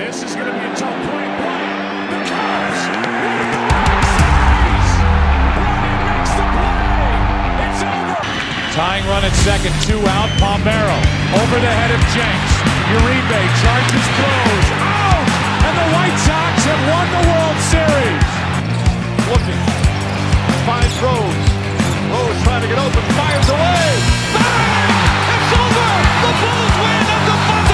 This is going to be a tough point play. The Cubs with the World Series. Bryant makes the play. It's over. Tying run at second, 2 out. Palmeiro over the head of Jenks. Uribe charges, throws, out, and the White Sox have won the World Series. Looking, finds Rose. Rose trying to get open, fires away. Bang! It's over. The Bulls win at the buzzer.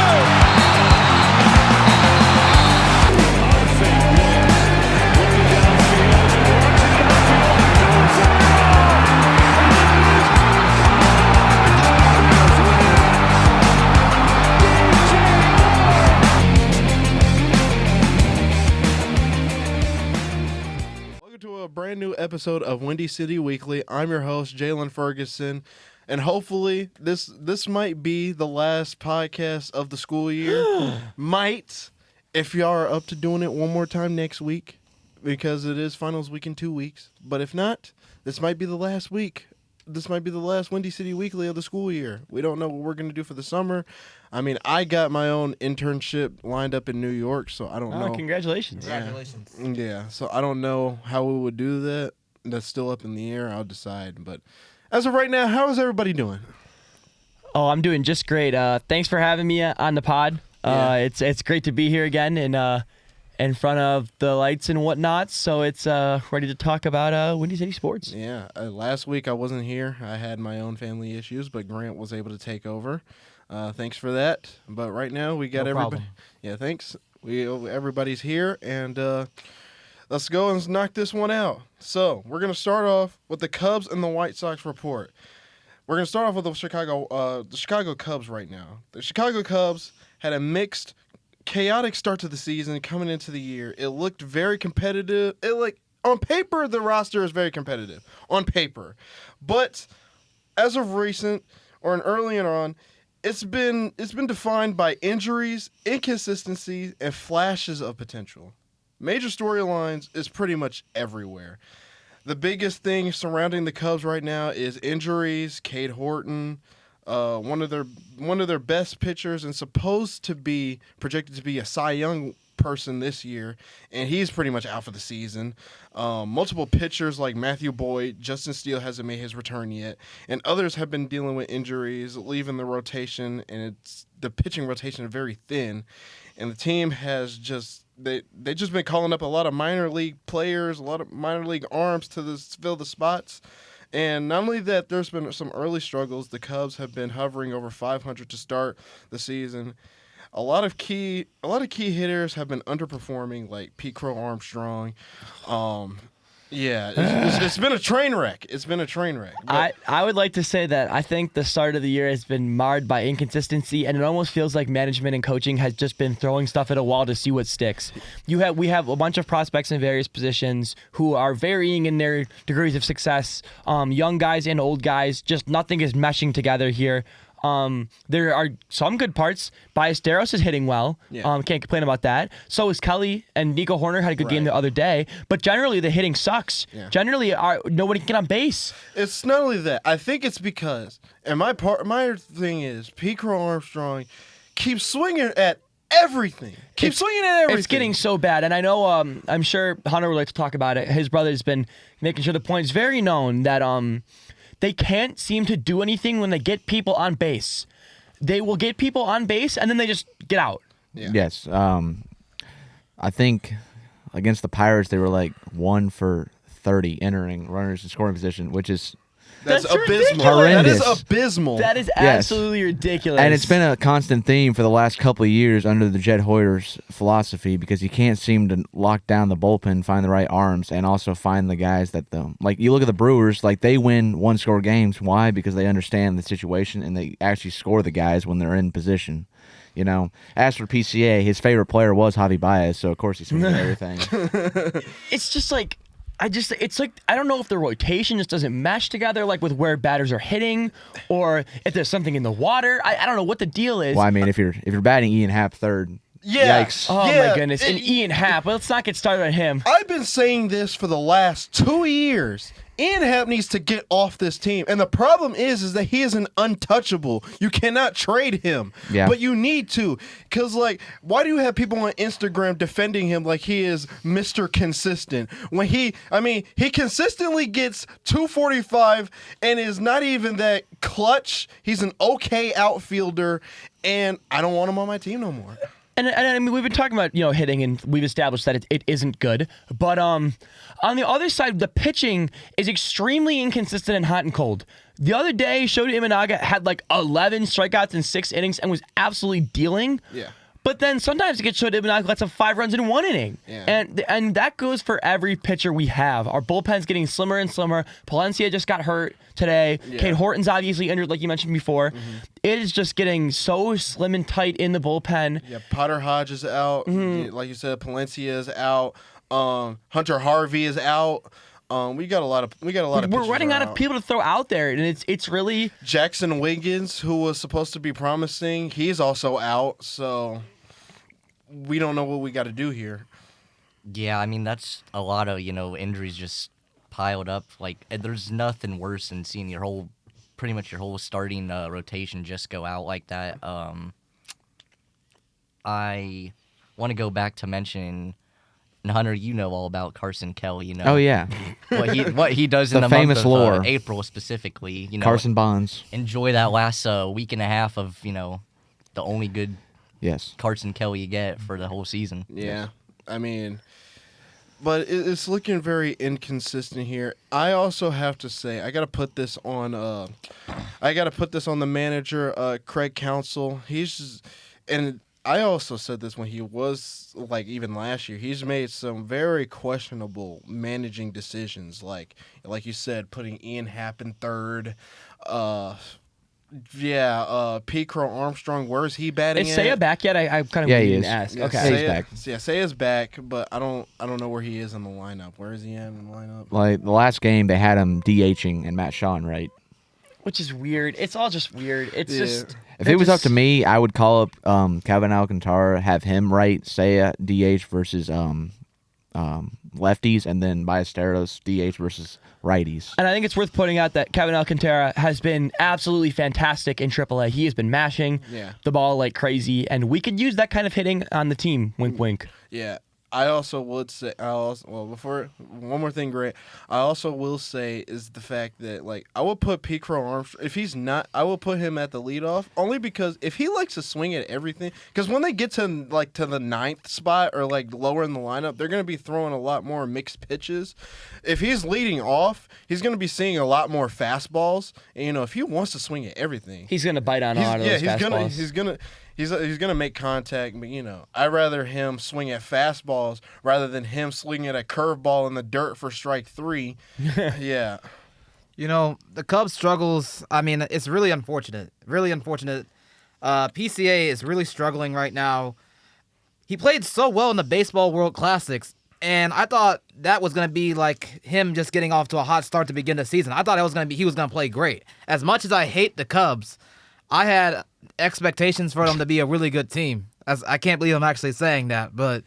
Brand new episode of Windy City Weekly. I'm your host, Jalen Ferguson, and hopefully this might be the last podcast of the school year. Might, if y'all are up to doing it one more time next week, because it is finals week in 2 weeks. But if not, this might be the last week. This might be the last Windy City Weekly of the school year. We don't know what we're going to do for the summer. I mean, I got my own internship lined up in New York, so I don't know. Congratulations. Congratulations. Yeah, so I don't know how we would do that. That's still up in the air. I'll decide. But as of right now, how is everybody doing? Oh, I'm doing just great. Thanks for having me on the pod. Yeah. It's great to be here again in front of the lights and whatnot. So it's ready to talk about Windy City sports. Yeah, last week I wasn't here. I had my own family issues, but Grant was able to take over. Thanks for that. But right now we got everybody. Problem. Yeah, thanks. Everybody's here, and let's go and knock this one out. So we're gonna start off with the Cubs and the White Sox report. We're gonna start off with the Chicago Cubs right now. The Chicago Cubs had a mixed, chaotic start to the season coming into the year. It looked very competitive. On paper, the roster is very competitive on paper, but as of recent or earlier on, it's been defined by injuries, inconsistencies, and flashes of potential. Major storylines is pretty much everywhere. The biggest thing surrounding the Cubs right now is injuries. Cade Horton, one of their best pitchers and projected to be a Cy Young person this year, and he's pretty much out for the season. Multiple pitchers like Matthew Boyd, Justin Steele hasn't made his return yet, and others have been dealing with injuries, leaving the rotation, and the pitching rotation is very thin, and the team has just they just been calling up a lot of minor league players, a lot of minor league arms to fill the spots. And not only that, there's been some early struggles. The Cubs have been hovering over 500 to start the season. A lot of key hitters have been underperforming, like Pete Crow Armstrong. It's been a train wreck. I would like to say that I think the start of the year has been marred by inconsistency, and it almost feels like management and coaching has just been throwing stuff at a wall to see what sticks. We have a bunch of prospects in various positions who are varying in their degrees of success. Young guys and old guys, just nothing is meshing together here. There are some good parts. Ballesteros is hitting well. Yeah. Can't complain about that. So is Kelly, and Nico Horner had a good game the other day. But generally, the hitting sucks. Yeah. Generally, nobody can get on base. It's not only that. I think it's because, and my thing is, Pete Crow Armstrong keeps swinging at everything. It's getting so bad. And I know, I'm sure Hunter would like to talk about it. His brother's been making sure the point's very known that they can't seem to do anything when they get people on base. They will get people on base, and then they just get out. Yeah. Yes. I think against the Pirates, they were like 1 for 30 entering runners in scoring position, which is That's abysmal. ridiculous. That is Horrendous. abysmal. That is absolutely ridiculous. And it's been a constant theme for the last couple of years under the Jed Hoyer's philosophy, because he can't seem to lock down the bullpen, find the right arms, and also find the guys that you look at the Brewers, like they win 1-score games. Why? Because they understand the situation and they actually score the guys when they're in position. You know, as for PCA, his favorite player was Javi Baez, so of course he's swinging at everything. It's just like it's like I don't know if the rotation just doesn't mesh together, like with where batters are hitting, or if there's something in the water. I don't know what the deal is. Well, I mean, if you're batting Ian Happ third, Yeah. yikes. Oh Yeah, my goodness! And Ian Happ. Let's not get started on him. I've been saying this for the last 2 years. Ian Happ needs to get off this team. And the problem is that he is an untouchable. You cannot trade him. Yeah. But you need to. Because, like, why do you have people on Instagram defending him like he is Mr. Consistent? When he consistently gets 245 and is not even that clutch. He's an okay outfielder, and I don't want him on my team no more. And I mean, we've been talking about, hitting, and we've established that it isn't good. But on the other side, the pitching is extremely inconsistent and hot and cold. The other day, Shota Imanaga had like 11 strikeouts in 6 innings and was absolutely dealing. Yeah. But then sometimes it gets Shota Imanaga lets up 5 runs in 1 inning. Yeah. And that goes for every pitcher we have. Our bullpen's getting slimmer and slimmer. Palencia just got hurt today. Yeah. Cade Horton's obviously injured, like you mentioned before. Mm-hmm. It is just getting so slim and tight in the bullpen. Yeah, Potter Hodge is out. Like you said, Palencia is out. Hunter Harvey is out. We got a lot of We're pitchers running out of out. people to throw out there, and it's really Jackson Wiggins, who was supposed to be promising, he's also out. So we don't know what we got to do here. Yeah, I mean, that's a lot of, injuries just piled up. Like, there's nothing worse than seeing pretty much your whole starting rotation just go out like that. I want to go back to mentioning, and Hunter, you know all about Carson Kelly, Oh yeah, what he does in The the month famous of lore. April specifically. Carson Bonds. Enjoy that last week and a half of, the only good Yes. Carson Kelly you get for the whole season. Yeah, I mean, but it's looking very inconsistent here. I also have to say I got to put this on. The manager, Craig Counsell. And I also said this when he was like even last year. He's made some very questionable managing decisions, like you said, putting Ian Happ in third. Pete Crow Armstrong, where is he batting? Is Seiya back yet? I kind of he didn't is. ask. Yeah, Okay. He's back. Yeah, Seiya's back, but I don't know where he is in the lineup. Where is he at in the lineup? Like the last game, they had him DHing and Matt Shawn, right? Which is weird. It's all just weird. It's Yeah. just If it was up to me, I would call up Kevin Alcantara, have him right, Seiya DH versus lefties, and then Ballesteros DH versus righties. And I think it's worth pointing out that Kevin Alcantara has been absolutely fantastic in AAA. He has been mashing the ball like crazy, and we could use that kind of hitting on the team. Wink, wink. Yeah. I also would say, before one more thing, Grant, I also will say is the fact that, like, I would put Pete Crow Armstrong, if he's not, I will put him at the leadoff, only because if he likes to swing at everything, because when they get to the 9th spot or, like, lower in the lineup, they're going to be throwing a lot more mixed pitches. If he's leading off, he's going to be seeing a lot more fastballs, and, if he wants to swing at everything. He's going to bite on a lot of those fastballs. He's gonna make contact, but I'd rather him swing at fastballs rather than him swinging at a curveball in the dirt for strike 3. Yeah. The Cubs' struggles, I mean, it's really unfortunate. Really unfortunate. PCA is really struggling right now. He played so well in the Baseball World Classics, and I thought that was going to be like him just getting off to a hot start to begin the season. I thought he was going to play great. As much as I hate the Cubs, I had expectations for them to be a really good team. I can't believe I'm actually saying that, but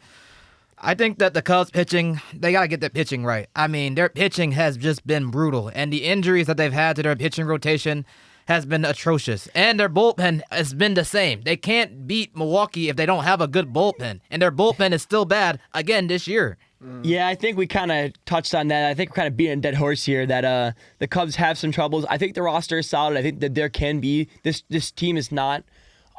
I think that the Cubs pitching, they got to get their pitching right. I mean, their pitching has just been brutal, and the injuries that they've had to their pitching rotation has been atrocious, and their bullpen has been the same. They can't beat Milwaukee if they don't have a good bullpen, and their bullpen is still bad again this year. Yeah, I think we kind of touched on that. I think we're kind of beating a dead horse here that the Cubs have some troubles. I think the roster is solid. I think that there can be this team is not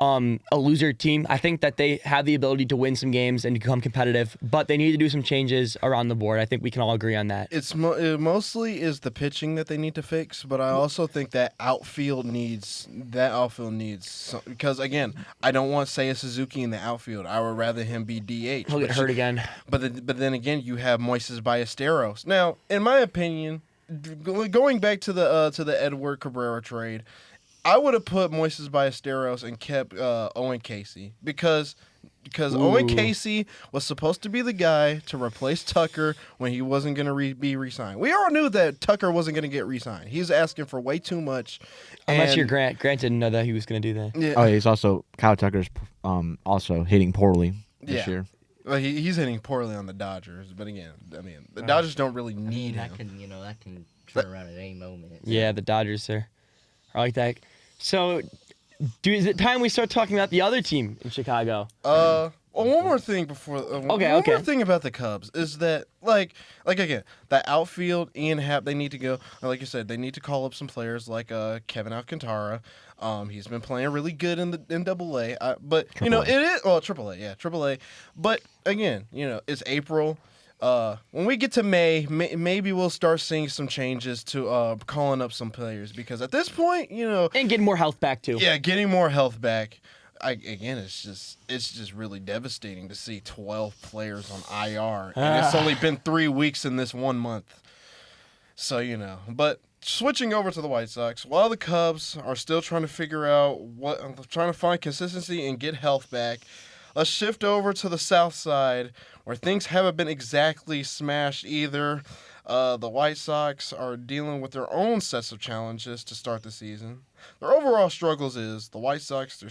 a loser team. I think that they have the ability to win some games and become competitive, but they need to do some changes around the board. I think we can all agree on that. It mostly is the pitching that they need to fix, but I also think that outfield needs because again, I don't want Seiya Suzuki in the outfield. I would rather him be DH. He'll get hurt again. But then again, you have Moises Ballesteros. Now, in my opinion, going back to the Edward Cabrera trade, I would have put Moises Ballesteros and kept Owen Casey because Owen Casey was supposed to be the guy to replace Tucker when he wasn't going to be re-signed. We all knew that Tucker wasn't going to get re-signed. He was asking for way too much. Unless you're Grant. Grant didn't know that he was going to do that. Yeah. Oh, he's also Kyle Tucker's also hitting poorly this year. Well, he's hitting poorly on the Dodgers, but again, I mean, the Dodgers don't really need him. That can turn around at any moment. Yeah, the Dodgers are like that. So, is it time we start talking about the other team in Chicago? Well, one more thing before. Okay. One more thing about the Cubs is that, like again, the outfield, Ian Happ, they need to go. Like you said, they need to call up some players like Kevin Alcantara. He's been playing really good in Double-A. But you know, it is Triple-A, yeah, Triple-A. But again, you know, it's April. When we get to May, maybe we'll start seeing some changes to calling up some players, because at this point, you know, And getting more health back too. yeah, getting more health back. Again, it's just really devastating to see 12 players on IR, and it's only been 3 weeks in this 1 month. So, you know, but switching over to the White Sox, while the Cubs are still trying to figure out trying to find consistency and get health back, let's shift over to the South Side, where things haven't been exactly smashed either. The White Sox are dealing with their own sets of challenges to start the season. Their overall struggles is the White Sox, they're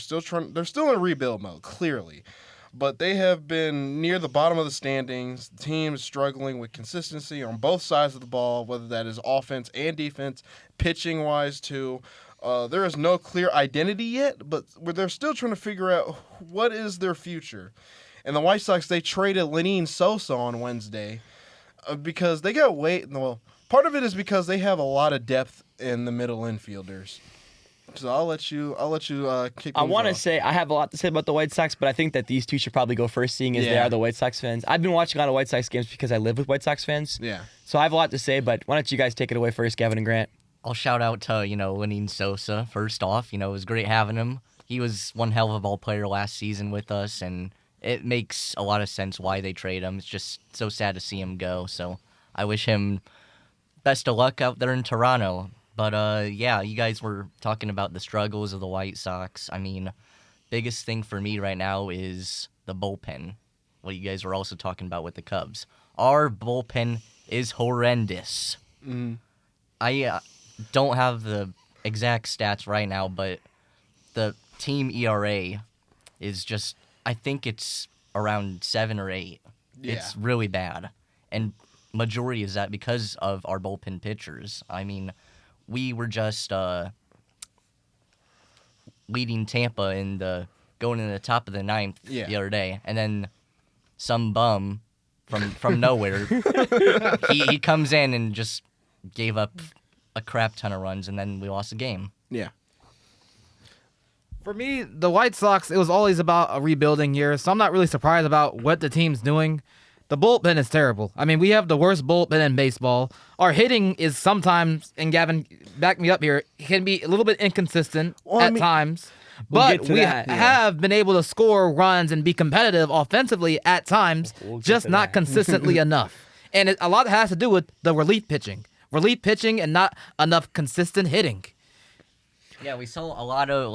still in rebuild mode, clearly. But they have been near the bottom of the standings. The team is struggling with consistency on both sides of the ball, whether that is offense and defense, pitching-wise too. There is no clear identity yet, but they're still trying to figure out what is their future. And the White Sox, they traded Lenyn Sosa on Wednesday because they got well, part of it is because they have a lot of depth in the middle infielders. So I'll let you kick. I want to say I have a lot to say about the White Sox, but I think that these two should probably go first, seeing as they are the White Sox fans. I've been watching a lot of White Sox games because I live with White Sox fans. Yeah. So I have a lot to say, but why don't you guys take it away first, Gavin and Grant? I'll shout out to, Lenyn Sosa first off. It was great having him. He was one hell of a ball player last season with us, and it makes a lot of sense why they trade him. It's just so sad to see him go. So I wish him best of luck out there in Toronto. But, yeah, you guys were talking about the struggles of the White Sox. I mean, biggest thing for me right now is the bullpen, what you guys were also talking about with the Cubs. Our bullpen is horrendous. I don't have the exact stats right now, but the team ERA is just, I think it's around 7 or 8. Yeah. It's really bad. And majority is that because of our bullpen pitchers. I mean, we were just leading Tampa in going in the top of the 9th the other day, and then some bum from nowhere, he comes in and just gave up a crap ton of runs, and then we lost the game. Yeah. For me, the White Sox, it was always about a rebuilding year, so I'm not really surprised about what the team's doing. The bullpen is terrible. I mean, we have the worst bullpen in baseball. Our hitting is sometimes, and Gavin, back me up here, can be a little bit inconsistent at times. But we have been able to score runs and be competitive offensively at times, just not consistently enough. And a lot has to do with the relief pitching. Relief pitching and not enough consistent hitting. Yeah, we saw a lot of,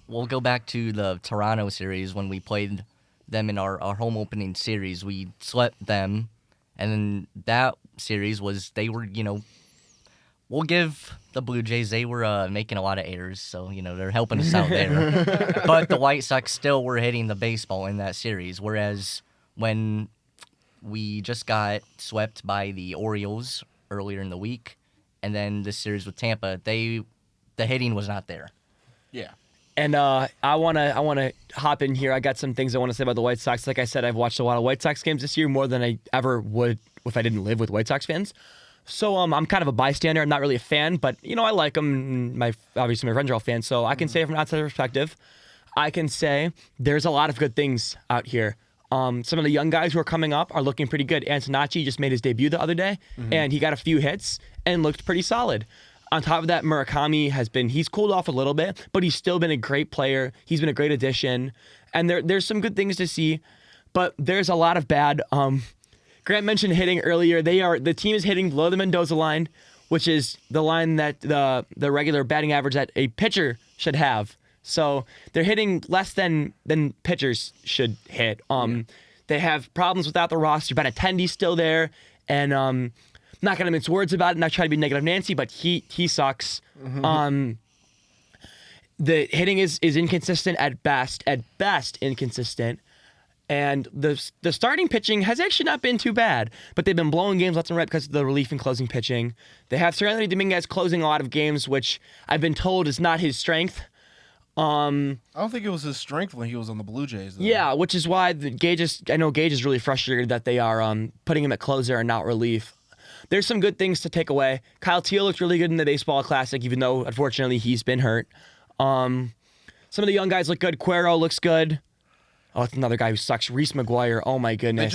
we'll go back to the Toronto series when we played them in our home opening series. We swept them, and then that series they were, we'll give the Blue Jays, they were making a lot of errors, so, they're helping us out there. But the White Sox still were hitting the baseball in that series, whereas when we just got swept by the Orioles earlier in the week, and then this series with Tampa, the hitting was not there. Yeah. And I wanna hop in here. I got some things I want to say about the White Sox. Like I said, I've watched a lot of White Sox games this year, more than I ever would if I didn't live with White Sox fans. So I'm kind of a bystander. I'm not really a fan, but I like them. Obviously my friends are all fans, so I can say from an outside perspective, I can say there's a lot of good things out here. Some of the young guys who are coming up are looking pretty good. Antonacci just made his debut the other day, and he got a few hits and looked pretty solid. On top of that, Murakami he's cooled off a little bit, but he's still been a great player. He's been a great addition, and there's some good things to see, but there's a lot of bad. Grant mentioned hitting earlier. The team is hitting below the Mendoza line, which is the line that the regular batting average that a pitcher should have. So they're hitting less than pitchers should hit. They have problems without the roster. Benintendi's still there, and not gonna mince words about it, not try to be negative Nancy, but he sucks. The hitting is inconsistent at best inconsistent. And the starting pitching has actually not been too bad, but they've been blowing games left and right because of the relief and closing pitching. They have Serenity Dominguez closing a lot of games, which I've been told is not his strength. I don't think it was his strength when he was on the Blue Jays, though. Yeah, which is why I know Gage is really frustrated that they are putting him at closer and not relief. There's some good things to take away. Kyle Teal looked really good in the Baseball Classic, even though, unfortunately, he's been hurt. Some of the young guys look good. Cuero looks good. Oh, it's another guy who sucks. Reese McGuire. Oh, my goodness.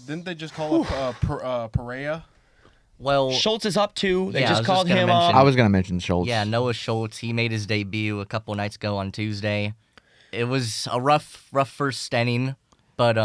Didn't they just call up Perea? Well, Schultz is up, too. They Yeah, I just was called just gonna him mention- up. I was gonna mention Schultz. yeah, Noah Schultz. He made his debut a couple nights ago on Tuesday. It was a rough first inning, but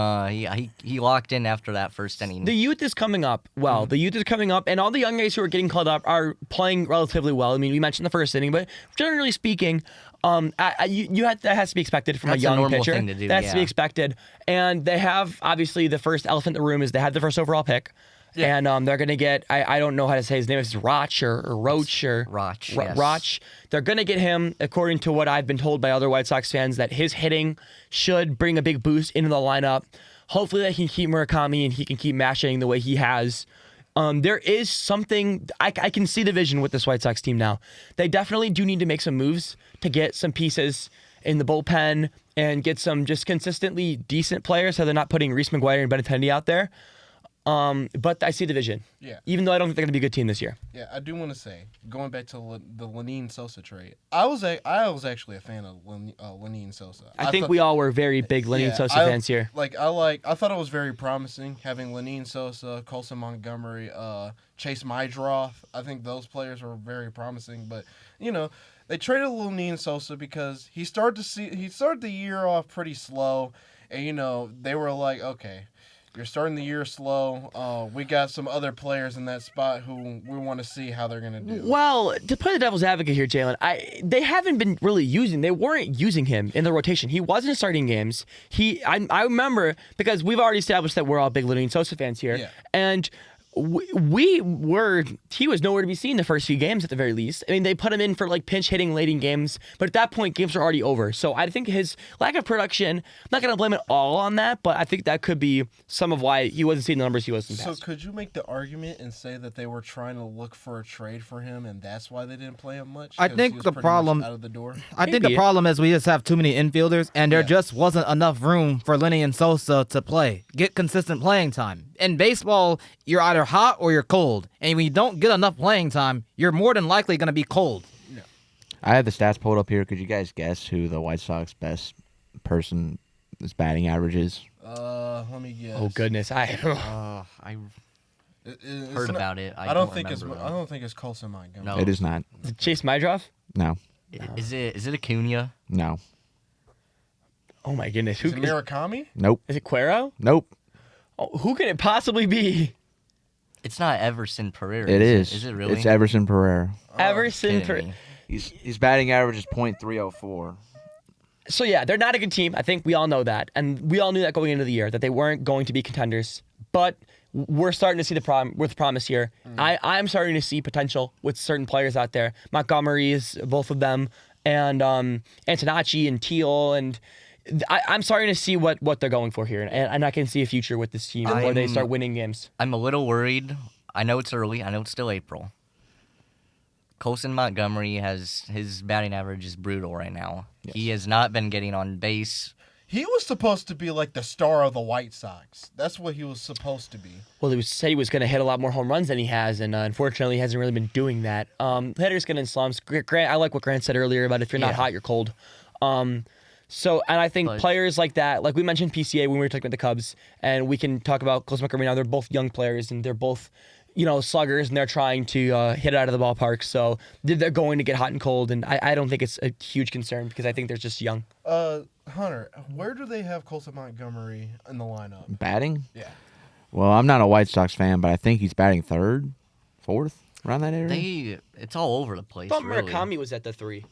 he locked in after that first inning. The youth is coming up. Well, the youth is coming up, and all the young guys who are getting called up are playing relatively well. I mean, we mentioned the first inning, but generally speaking, that has to be expected from That's a a young normal pitcher. thing to do, That has to be yeah. expected. And they have, obviously, the first elephant in the room is they had the first overall pick. Yeah. And they're going to get, I don't know how to say his name, it's Roch or Roach or Roch, yes. Roch. They're going to get him, according to what I've been told by other White Sox fans, that his hitting should bring a big boost into the lineup. Hopefully they can keep Murakami and he can keep mashing the way he has. There is something, I can see the vision with this White Sox team now. They definitely do need to make some moves to get some pieces in the bullpen and get some just consistently decent players so they're not putting Reese McGuire and Benintendi out there. But I see the vision. Yeah. Even though I don't think they're going to be a good team this year. Yeah, I do want to say, going back to the Lenine Sosa trade, I was actually a fan of Lenine Sosa. I think thought- we all were very big Lenine Yeah, Sosa I- fans here. I thought it was very promising having Lenine Sosa, Colson Montgomery, Chase Mydroff. I think those players were very promising. But they traded Lenine Sosa because he started the year off pretty slow, and they were like, okay, you're starting the year slow. We got some other players in that spot who we want to see how they're gonna do. Well, to play the devil's advocate here, Jalen, they haven't been really they weren't using him in the rotation. He wasn't starting games. I remember, because we've already established that we're all big Lenine Sosa fans here. Yeah. And he was nowhere to be seen the first few games at the very least. I mean, they put him in for like pinch hitting late in games, but at that point, games were already over. So I think his lack of production, I'm not going to blame it all on that, but I think that could be some of why he wasn't seeing the numbers he was in the So past. could you make the argument and say that they were trying to look for a trade for him, and that's why they didn't play him much? I 'Cause think he was the pretty much problem- out of the door. I think Maybe. the problem is we just have too many infielders, and there Yeah. just wasn't enough room for Lenny and Sosa to get consistent playing time. In baseball, you're either hot or you're cold, and when you don't get enough playing time, you're more than likely going to be cold. I have the stats pulled up here. Could you guys guess who the White Sox best person is batting average is? Let me guess. Oh, goodness. I It's heard not- about it. I don't think remember, I don't think it's Colson Montgomery. No. It is not. Chase Mydroff? No. Is it Acuna? No. Oh, my goodness. Is it Murakami? Nope. Is it Cuero? Nope. Oh, who could it possibly be? It's not Everson Pereira. It is. Is it really? It's Everson Pereira. Everson. Kidding me. His batting average is .304. So yeah, they're not a good team. I think we all know that, and we all knew that going into the year that they weren't going to be contenders. But we're starting to see the promise here. I'm starting to see potential with certain players out there. Montgomery is both of them, and Antonacci and Teal, and I'm starting to see what they're going for here, and I can see a future with this team where they start winning games. I'm a little worried. I know it's early. I know it's still April. Colson Montgomery his batting average is brutal right now. Yes. He has not been getting on base. He was supposed to be like the star of the White Sox. That's what he was supposed to be. Well, he said he was going to hit a lot more home runs than he has, and unfortunately, he hasn't really been doing that. Hitters get in slumps. Grant, I like what Grant said earlier about if you're not Yeah. hot, you're cold. So, and I think But- players like that, like we mentioned PCA when we were talking about the Cubs, and we can talk about Colson Montgomery now. They're both young players, and they're both, sluggers, and they're trying to hit it out of the ballpark. So they're going to get hot and cold, and I don't think it's a huge concern because I think they're just young. Hunter, where do they have Colson Montgomery in the lineup? Batting? Yeah. Well, I'm not a White Sox fan, but I think he's batting third, fourth, around that area. It's all over the place. I thought really. Murakami was at the 3.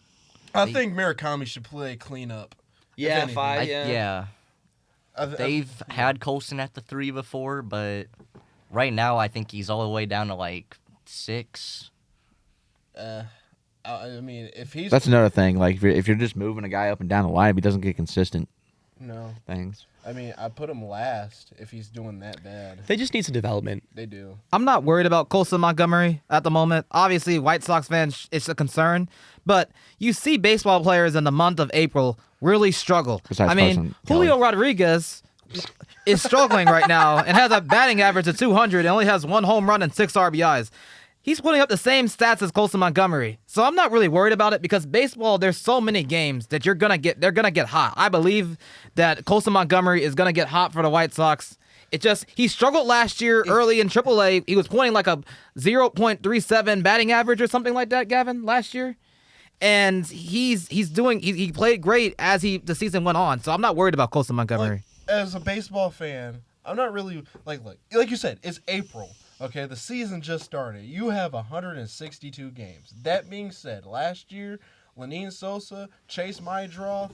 I think Murakami should play cleanup. Yeah, anything. 5. Yeah. They've had Colson at the 3 before, but right now I think he's all the way down to like 6. I mean, if he's That's another thing. Like if you're just moving a guy up and down the line, if he doesn't get consistent. things. I mean, I put him last if he's doing that bad. They just need some development. They do. I'm not worried about Colson Montgomery at the moment. Obviously, White Sox fans, it's a concern. But you see baseball players in the month of April really struggle. Besides I mean, Carson Julio Kelly. Rodriguez is struggling right now and has a batting average of 200 and only has 1 home run and 6 RBIs. He's putting up the same stats as Colson Montgomery. So I'm not really worried about it because baseball, there's so many games that they're gonna get hot. I believe that Colson Montgomery is gonna get hot for the White Sox. It just, he struggled last year early in AAA. He was pointing like a 0.37 batting average or something like that, Gavin, last year. And he played great as the season went on. So I'm not worried about Colson Montgomery. As a baseball fan, I'm not really like you said, it's April. Okay, the season just started. You have 162 games. That being said, last year, Lenine Sosa, Chase Maedroff,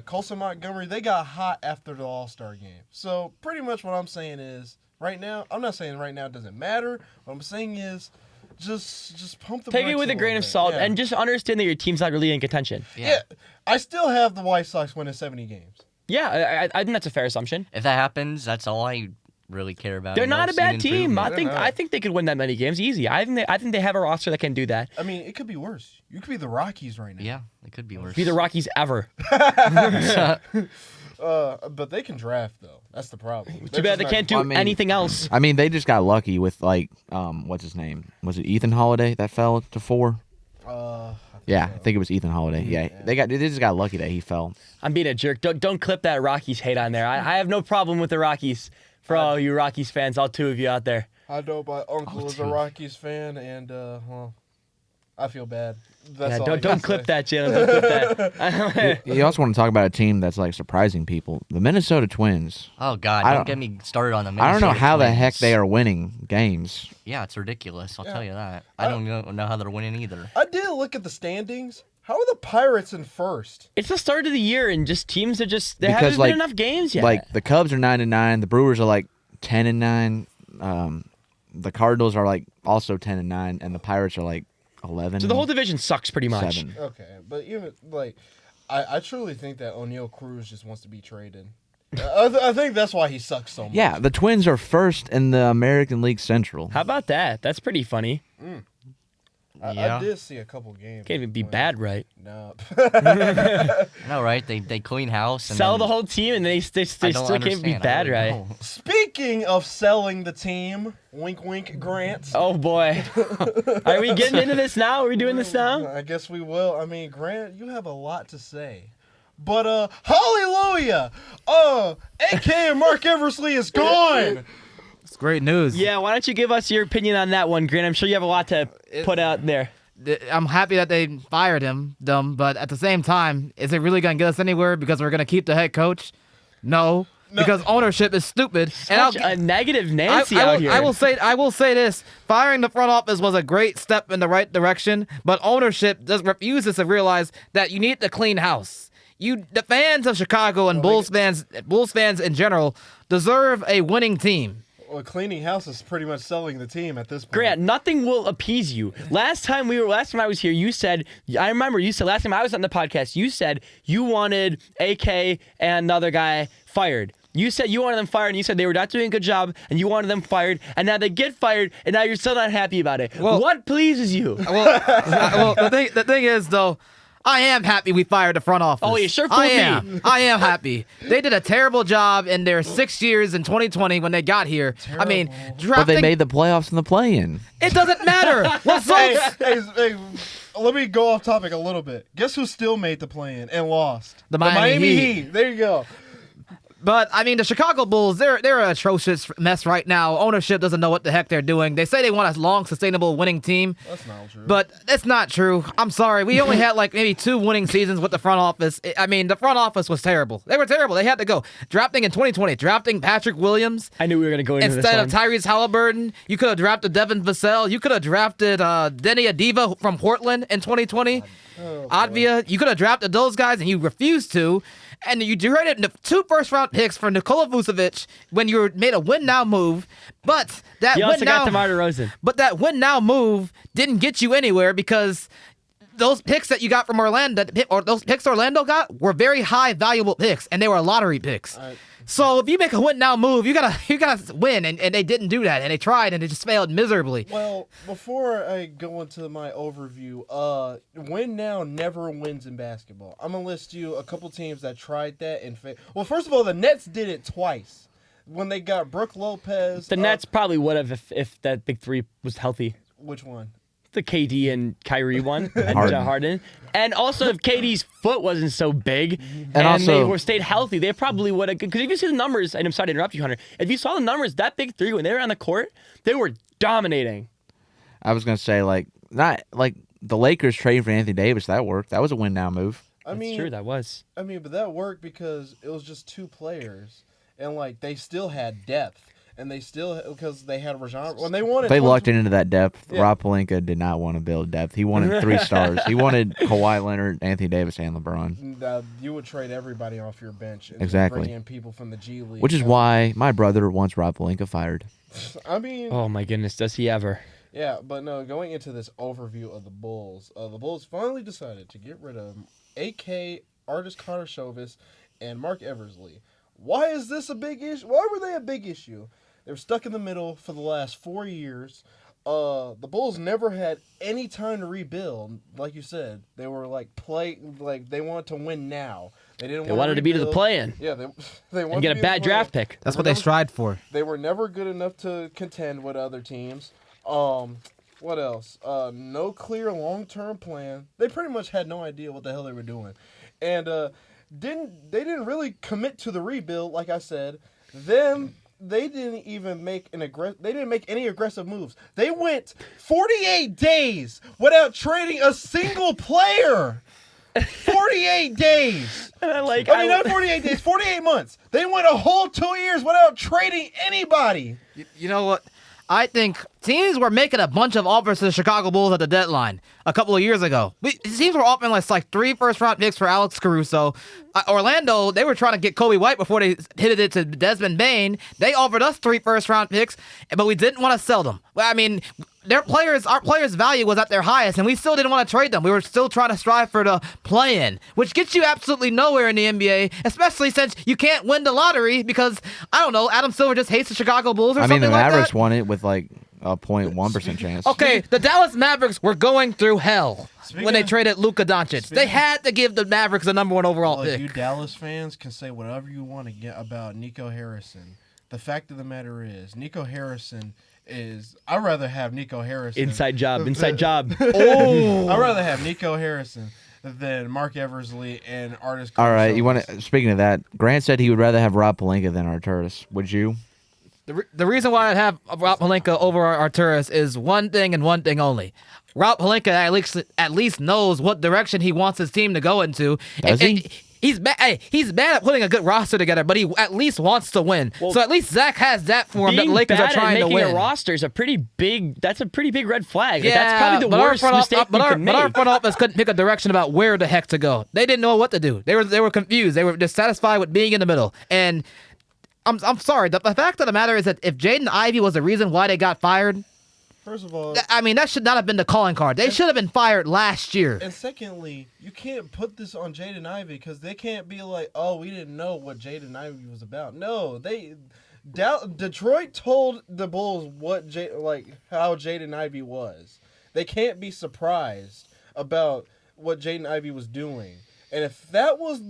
Colson Montgomery, they got hot after the All-Star game. So pretty much what I'm saying is, right now, I'm not saying right now it doesn't matter. What I'm saying is, just pump the Take brakes it with a grain little of bit. salt Yeah. and just understand that your team's not really in contention. Yeah, I still have the White Sox winning 70 games. Yeah, I think that's a fair assumption. If that happens, that's all I really care about. They're you know, not a seeing bad team. improvement. I think they could win that many games easy. I think they have a roster that can do that. I mean, it could be worse. You could be the Rockies right now. Yeah, it could be worse. Be the Rockies ever. But they can draft though. That's the problem. Too bad they can't do I mean- anything else. I mean, they just got lucky with what's his name? Was it Ethan Holiday that fell to 4? Yeah, I think it was Ethan Holiday. Yeah, they just got lucky that he fell. I'm being a jerk. Don't clip that Rockies hate on there. I have no problem with the Rockies. For all you Rockies fans, all 2 of you out there. I know my uncle is a Rockies fan, and well, I feel bad. That's Yeah, all I don't can clip say. that, Jalen. Don't clip that. You also want to talk about a team that's like surprising people. The Minnesota Twins. Oh God, I don't don't- get me started on the I don't know Minnesota how the Twins. heck they are winning games. Yeah, it's ridiculous. I'll Yeah. tell you that. I don't know how they're winning either. I did look at the standings. How are the Pirates in first? It's the start of the year, and just teams are just they Because, haven't like- been enough games yet. Like the Cubs are 9-9. The Brewers are like 10-9. The Cardinals are like also 10-9, and the Pirates are like 11. so the whole division sucks pretty much. 7. Okay, but even like, I truly think that O'Neal Cruz just wants to be traded. I think that's why he sucks so much. Yeah, the Twins are first in the American League Central. How about that? That's pretty funny. I Yeah. did see a couple games. Can't even be bad, right? No. No, right? They clean house and Sell then the whole team, and they I still don't can't be understand. I bad, really right? don't. Speaking of selling the team, wink, wink, Grant. Oh boy, are we getting into this now? Are we doing this now? I guess we will. I mean, Grant, you have a lot to say. But hallelujah! AKA Mark Eversley is gone. It's great news. Yeah, why don't you give us your opinion on that one, Grant? I'm sure you have a lot to put out there. I'm happy that they fired him, but at the same time, is it really going to get us anywhere because we're going to keep the head coach? No, because ownership is stupid. Such a negative Nancy out here. I will say this: firing the front office was a great step in the right direction, but ownership refuses to realize that you need to clean house. The fans of Chicago and Bulls fans in general deserve a winning team. Well, cleaning house is pretty much selling the team at this point. Grant, nothing will appease you. Last time I was here, you said, I remember you said last time I was on the podcast, you said you wanted AK and another guy fired. You said you wanted them fired, and you said they were not doing a good job, and you wanted them fired, and now they get fired, and now you're still not happy about it. Well- What pleases you? Well, the thing is though, I am happy we fired the front office. Oh, you sure fooled me. I am happy. They did a terrible job in their 6 years in 2020 when they got here. I mean, drafting. But they made the playoffs in the play-in. It doesn't matter. Hey, let me go off topic a little bit. Guess who still made the play-in and lost? The Miami Heat. There you go. But I mean, the Chicago Bulls, they're an atrocious mess right now. Ownership doesn't know what the heck they're doing. They say they want a long, sustainable winning team. That's not true. But it's not true. I'm sorry. We only had like maybe 2 winning seasons with the front office. I mean, the front office was terrible. They were terrible. They had to go. Drafting in 2020, drafting Patrick Williams I knew we were going to go into this instead one. of Tyrese Halliburton. You could have drafted Devin Vassell. You could have drafted Denny Adiva from Portland in 2020. Advia. You could have drafted those guys, and you refused to. And you traded 2 first-round picks for Nikola Vucevic when you made a win-now move. But that You also win-now got DeMar DeRozan. but that win now move didn't get you anywhere because those picks that you got from Orlando, or those picks Orlando got, were very high valuable picks, and they were lottery picks. So if you make a win now move, you gotta win, and they didn't do that, and they tried, and it just failed miserably. Well, before I go into my overview, win now never wins in basketball. I'm gonna list you a couple teams that tried that and failed. Well, first of all, the Nets did it twice when they got Brooke Lopez. The Nets probably would have if that big three was healthy. Which one? The KD and Kyrie one, and Harden. And also, if KD's foot wasn't so big and also- they were stayed healthy, they probably would have. Because if you see the numbers, and I'm sorry to interrupt you, Hunter. If you saw the numbers, that big three when they were on the court, they were dominating. I was gonna say not like the Lakers trading for Anthony Davis. That worked. That was a win now move. That's true. That was. But that worked because it was just two players, and like they still had depth. And they still, because they had Rajon, when they wanted. They lucked into that depth. Yeah. Rob Pelinka did not want to build depth. He wanted 3 stars. He wanted Kawhi Leonard, Anthony Davis, and LeBron. You would trade everybody off your bench and Exactly. bring in people from the G League. Which is why my brother wants Rob Pelinka fired. Oh my goodness, does he ever? Yeah, but no, going into this overview of the Bulls finally decided to get rid of AK, Artis Karnisovas, and Mark Eversley. Why is this a big issue? Why were they a big issue? They were stuck in the middle for the last 4 years. The Bulls never had any time to rebuild. Like you said, they were they wanted to win now. They wanted to be to the play-in. Yeah, they wanted And get to a be bad draft pick. That's what they strived for. They were never good enough to contend with other teams. What else? No clear long-term plan. They pretty much had no idea what the hell they were doing, and didn't really commit to the rebuild. Like I said, then they didn't even make They didn't make any aggressive moves. They went 48 days without trading a single player. 48 days. Not 48 days. 48 months. They went a whole 2 years without trading anybody. You know what? I think teams were making a bunch of offers to the Chicago Bulls at the deadline a couple of years ago. Teams were offering like 3 first-round picks for Alex Caruso. Orlando, they were trying to get Kobe White before they pitted it to Desmond Bane. They offered us 3 first-round picks, but we didn't want to sell them. Well, I mean, our players' value was at their highest, and we still didn't want to trade them. We were still trying to strive for the play-in, which gets you absolutely nowhere in the NBA, especially since you can't win the lottery because, I don't know, Adam Silver just hates the Chicago Bulls or something like that. I mean, the Mavericks won it with like a 0.1% chance. Okay, the Dallas Mavericks were going through hell when they traded Luka Doncic. They had to give the Mavericks the #1 overall pick. You Dallas fans can say whatever you want to get about Nico Harrison. The fact of the matter is, Nico Harrison I'd rather have Nico Harrison. Inside job. Oh, I'd rather have Nico Harrison than Mark Eversley and Artis. All right, speaking of that, Grant said he would rather have Rob Pelinka than Arturas. Would you? The reason why I'd have Rob Pelinka over Arturas is one thing and one thing only. Rob Pelinka at least knows what direction he wants his team to go into. Does he? He's bad at putting a good roster together, but he at least wants to win. Well, so at least Zach has that for him that the Lakers are trying to win. Making a roster is a pretty big red flag. Yeah, That's probably the worst mistake we can make. But our front office couldn't pick a direction about where the heck to go. They didn't know what to do. They were confused. They were dissatisfied with being in the middle. And I'm sorry. The fact of the matter is that if Jaden Ivey was the reason why they got fired, first of all, I mean, that should not have been the calling card. They should have been fired last year. And secondly, you can't put this on Jaden Ivey because they can't be like, oh, we didn't know what Jaden Ivey was about. No, Detroit told the Bulls how Jaden Ivey was. They can't be surprised about what Jaden Ivey was doing. And if that was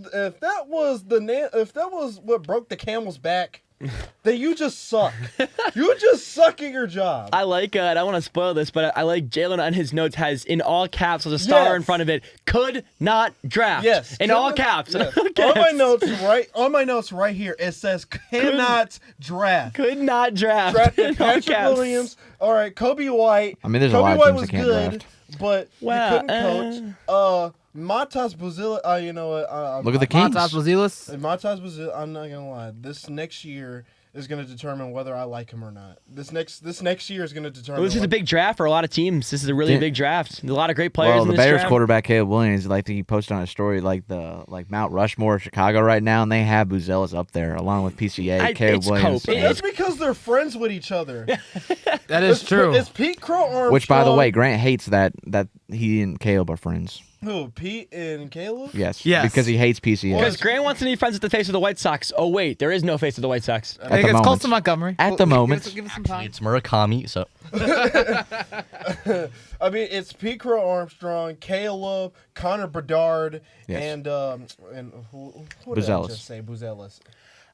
what broke the camel's back, then you just suck. You just suck at your job. I like, I don't want to spoil this, but I like Jalen on his notes has in all caps with a star in front of it, could not draft. Yes. In all caps. Yes. On my notes right here, it says cannot draft. Could not draft. Drafted Patrick Williams. All right, Kobe White. I mean, there's Kobe a lot of White teams was that can't good, draft. but you couldn't coach. Matas Bazila, you know what? Look at the Kings. Matas Bazilis. Matas Bazila, I'm not gonna lie. This next year is gonna determine whether I like him or not. This next year is gonna determine. Well, this is a big draft for a lot of teams. This is a really big draft. A lot of great players. Well, the in this Bears draft. quarterback Caleb Williams, he posted on a story Mount Rushmore of Chicago right now, and they have Buzelis up there along with PCA, Caleb it's Williams. Cope. It's because they're friends with each other. That is true. It's Pete Crow Armstrong. Which, by the way, Grant hates that he and Caleb are friends. Who? Pete and Caleb? Yes. Yes. Because he hates PCA. Because Grant wants to be friends with the face of the White Sox. Oh wait, there is no face of the White Sox. At I think the it's moment. Colson Montgomery. At the moment. Give us some time. It's Murakami, so I mean, it's Pete Crow Armstrong, Caleb, Connor Bedard, Yes. and who did I Buzelis. just say? Buzelis.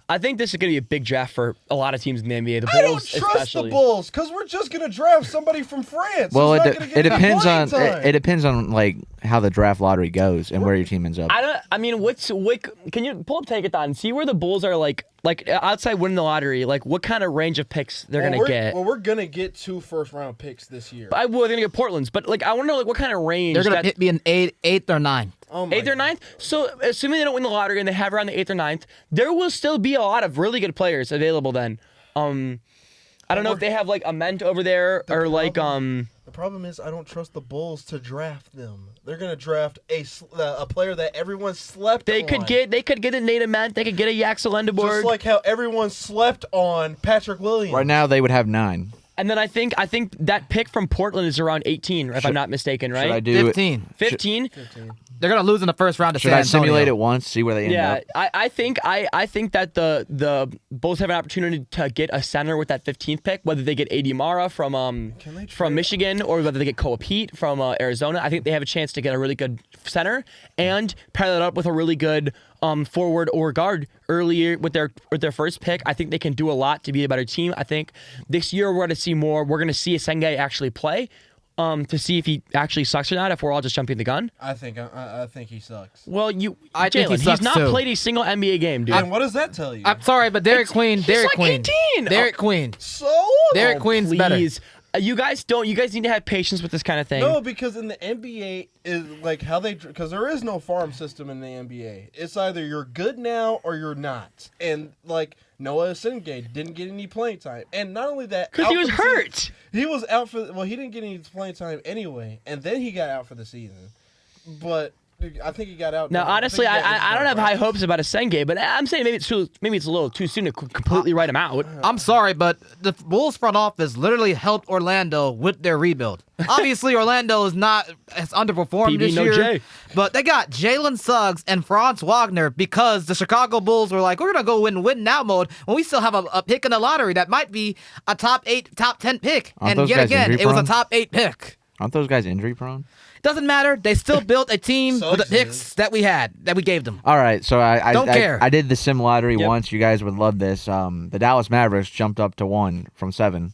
I think this is going to be a big draft for a lot of teams in the NBA. The Bulls, I don't trust especially. the Bulls because we're just gonna draft somebody from France. Well, who's it, not gonna it get any depends playing on time. it depends on like how the draft lottery goes and where your team ends up. I mean, can you pull up Tankathon and see where the Bulls are like outside winning the lottery? Like what kind of range of picks they're going to get? Well, we're gonna get 2 first-round picks this year. They're going to get Portland's, but like I want to know like what kind of range. They're gonna be an eighth or ninth. Oh my 8th or 9th? So, assuming they don't win the lottery and they have around the 8th or 9th, there will still be a lot of really good players available then. I don't know if they have like a Ment over there or like The problem is I don't trust the Bulls to draft them. They're gonna draft a player that everyone slept they on. could get a Nate Ament, they could get a Yaxel just Lendeborg. like how everyone slept on Patrick Williams. Right now, they would have 9. And then I think that pick from Portland is around 18, if I'm not mistaken, right? Should I do 15. 15? They're gonna lose in the first round to Should San I Antonio. simulate it once, see where they end Yeah, up? I think that the Bulls have an opportunity to get a center with that 15th pick, whether they get A.D. Mara from Michigan or whether they get Koa Pete from Arizona. I think they have a chance to get a really good center and pair that up with a really good forward or guard earlier with their first pick. I think they can do a lot to be a better team. I think this year we're going to see more. We're going to see Senge actually play. To see if he actually sucks or not. If we're all just jumping the gun. I think he sucks. Well, I think he Jalen, sucks he's not too. played a single NBA game, dude. And what does that tell you? I'm sorry, but Derek Queen. He's like 18. Derek Queen. So Derek Queen's better. Please. You guys need to have patience with this kind of thing. No, because in the NBA is like how because there is no farm system in the NBA. It's either you're good now or you're not. And like Noah Sengay didn't get any playing time, and not only that, Because he out was for the season- hurt. He was out for he didn't get any playing time anyway, and then he got out for the season. But I think he got out. Now, honestly, I don't have high hopes about a Senge, but I'm saying maybe it's a little too soon to completely write him out. I'm sorry, but the Bulls front office literally helped Orlando with their rebuild. Obviously, Orlando has underperformed BB this no year, J. but they got Jalen Suggs and Franz Wagner because the Chicago Bulls were like, we're gonna go win now mode when we still have a pick in the lottery that might be a top 8, top 10 pick, Aren't and those yet guys again, injury it was a prone? top 8 pick. Aren't those guys injury prone? Doesn't matter. They still built a team with the Suggs picks is. that we gave them. All right, so I Don't care. I did the sim lottery Yep. once. You guys would love this. The Dallas Mavericks jumped up to 1 from 7.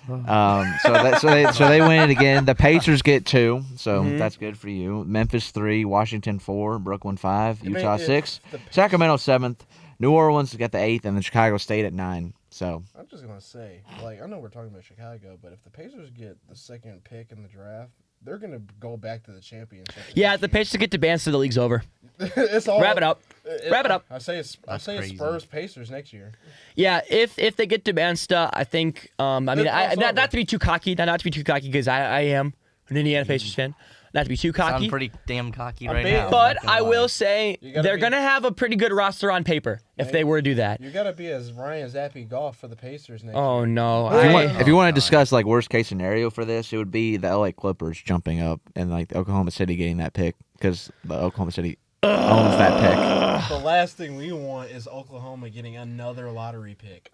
So they win it again. The Pacers get 2, so that's good for you. Memphis 3, Washington 4, Brooklyn 5, mean, Utah if 6, the- Sacramento 7th, New Orleans got the 8th, and then Chicago State at 9. So I'm just gonna say, like, I know we're talking about Chicago, but if the Pacers get the second pick in the draft, they're gonna go back to the championship. Yeah, next the year. Pacers get to Bands to the league's over. It's all Wrap it up. Wrap it up. I say it's crazy. Spurs Pacers next year. Yeah, if they get to Bansta, I think. Not to be too cocky, not to be too cocky, because I am an Indiana Pacers fan. Not to be too cocky. sound pretty damn cocky I'm right being- now. But not gonna I lie. will say You gotta they're be- gonna have a pretty good roster on paper if they were to do that. You gotta be as Ryan Zappy golf for the Pacers next Oh year. no! if you want to discuss like worst case scenario for this, it would be the LA Clippers jumping up and like Oklahoma City getting that pick because the Oklahoma City owns that pick. The last thing we want is Oklahoma getting another lottery pick.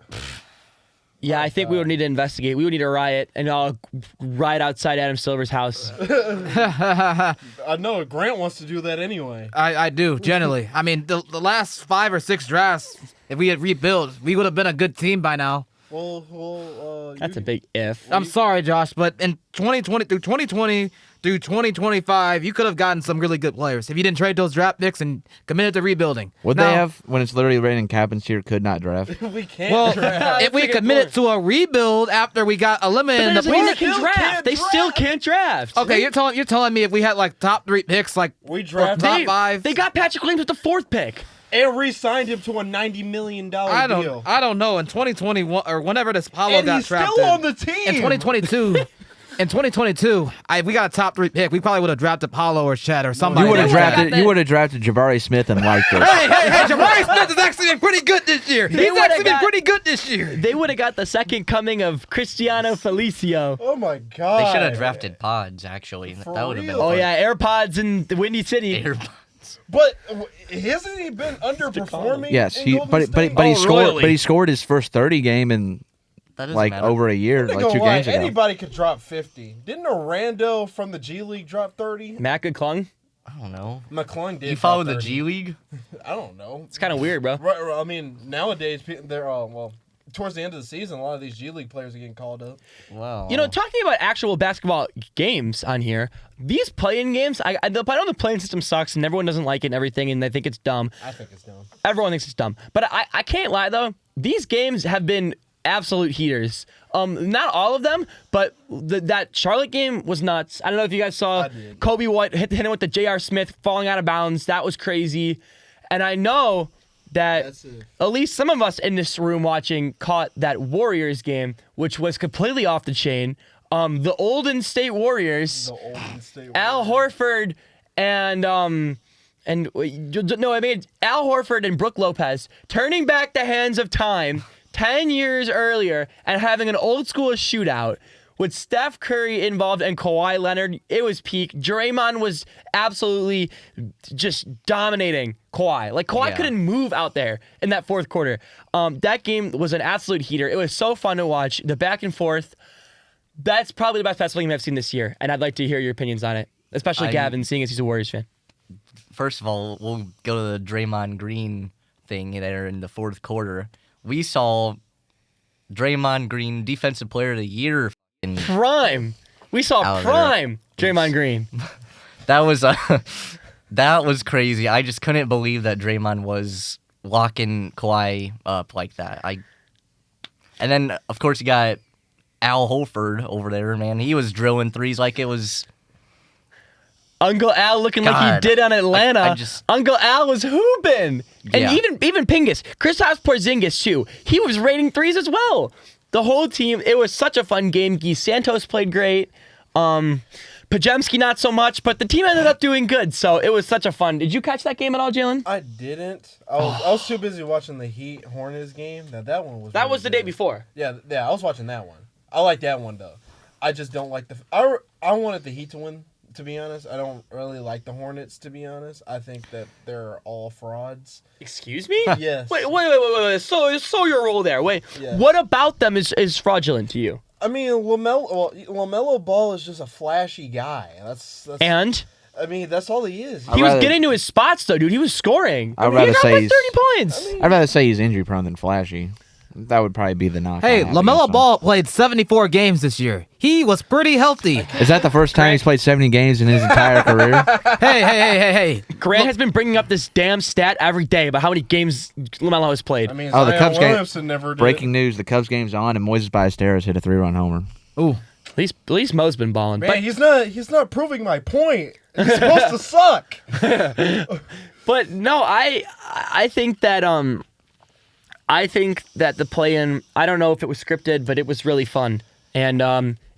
Yeah, I think we would need to investigate. We would need to riot and all riot outside Adam Silver's house. I know Grant wants to do that anyway. I do, generally. I mean, the last 5 or 6 drafts, if we had rebuilt, we would have been a good team by now. That's a big if. I'm sorry, Josh, but in 2020 through 2025, you could have gotten some really good players if you didn't trade those draft picks and committed to rebuilding. Would Now, they have when it's literally raining cabins here? Could not draft. We can't Well, draft. if we a good committed point. to a rebuild after we got eliminated in That the doesn't mean they playoffs. can draft. They still can't draft. Okay, you're telling me if we had like top 3 picks, like We or drafted top 5. They got Patrick Williams with the 4th pick. and re-signed him to a $90 million deal. I don't know. In 2021 or whenever this Paulo and got he's drafted, still on the team. in 2022, In 2022, we got a top 3 pick. We probably would have drafted Paulo or Chet or somebody. You would have like that. drafted. You would have drafted Jabari Smith and liked it. Hey, Jabari Smith has actually been pretty good this year. He's actually been pretty good this year. They would have got the second coming of Cristiano Felicio. Oh my God! They should have drafted Pods, actually. For That would have been real? Oh fun. yeah, AirPods in the Windy City. AirPods. But hasn't he been underperforming? Yes, in he Golden but State? he Oh, scored. royally. But he scored his first 30 game in That doesn't like matter. over a year, I'm not like gonna 2 lie, games ago. anybody could drop 50. Didn't Orlando from the G League drop 30? Matt Klung. I don't know. McClung did. You follow drop the 30. G League? I don't know. It's kind of weird, bro. Right, I mean, nowadays they're well. Towards the end of the season, a lot of these G League players are getting called up. Wow. You know, talking about actual basketball games on here, these play-in games, I know the play-in system sucks and everyone doesn't like it and everything, and they think it's dumb. I think it's dumb. Everyone thinks it's dumb. But I can't lie, though. These games have been absolute heaters. Not all of them, but that Charlotte game was nuts. I don't know if you guys saw I did. Kobe White hit him with the J.R. Smith falling out of bounds. That was crazy. And I know that That's it. at least some of us in this room watching caught that Warriors game, which was completely off the chain. The Olden State Warriors, The Golden State Al Warriors. Horford and Al Horford and Brook Lopez turning back the hands of time 10 years earlier and having an old school shootout with Steph Curry involved and Kawhi Leonard. It was peak. Draymond was absolutely just dominating Kawhi. Like, Kawhi Yeah. couldn't move out there in that fourth quarter. That game was an absolute heater. It was so fun to watch. The back and forth. That's probably the best basketball game I've seen this year, and I'd like to hear your opinions on it, especially Gavin, seeing as he's a Warriors fan. First of all, we'll go to the Draymond Green thing there in the fourth quarter. We saw Draymond Green, Defensive Player of the Year. Prime. We saw Out there. prime Draymond Green. That was that was crazy. I just couldn't believe that Draymond was locking Kawhi up like that. And then of course you got Al Holford over there, man. He was drilling threes like it was. Uncle Al looking like God, he did on Atlanta. I just- Uncle Al was hooping. And Yeah. even Pingus. Kristaps Porzingis, too. He was rating threes as well. The whole team, it was such a fun game. Guy Santos played great. Pajemski not so much, but the team ended up doing good. So it was such a fun. Did you catch that game at all, Jalen? I didn't. I was too busy watching the Heat Hornets game. That one was. That really was the good. day before. Yeah, I was watching that one. I like that one though. I just don't like I wanted the Heat to win. To be honest, I don't really like the Hornets. To be honest, I think that they're all frauds. Excuse me? Yes. Wait. So your role there. Wait. Yeah. What about them is fraudulent to you? I mean, LaMelo Ball is just a flashy guy. That's. And I mean, that's all he is. he was rather- getting to his spots though, dude. He was scoring. I'd He rather got say like he's- 30 points. I'd rather say he's injury prone than flashy. That would probably be the knock. Hey, I have LaMelo against him. Ball played 74 games this year. He was pretty healthy. Is that the first time he's played 70 games in his entire career? Hey. Grant has been bringing up this damn stat every day about how many games LaMelo has played. I mean, Oh, the Zion Cubs game- Williamson never did. Breaking news: the Cubs game's on, and Moises Ballesteros hit a 3-run homer. Ooh. At least Mo's been balling. Man, But he's not proving my point. He's supposed to suck. But no, I think that the play-in, I don't know if it was scripted, but it was really fun. And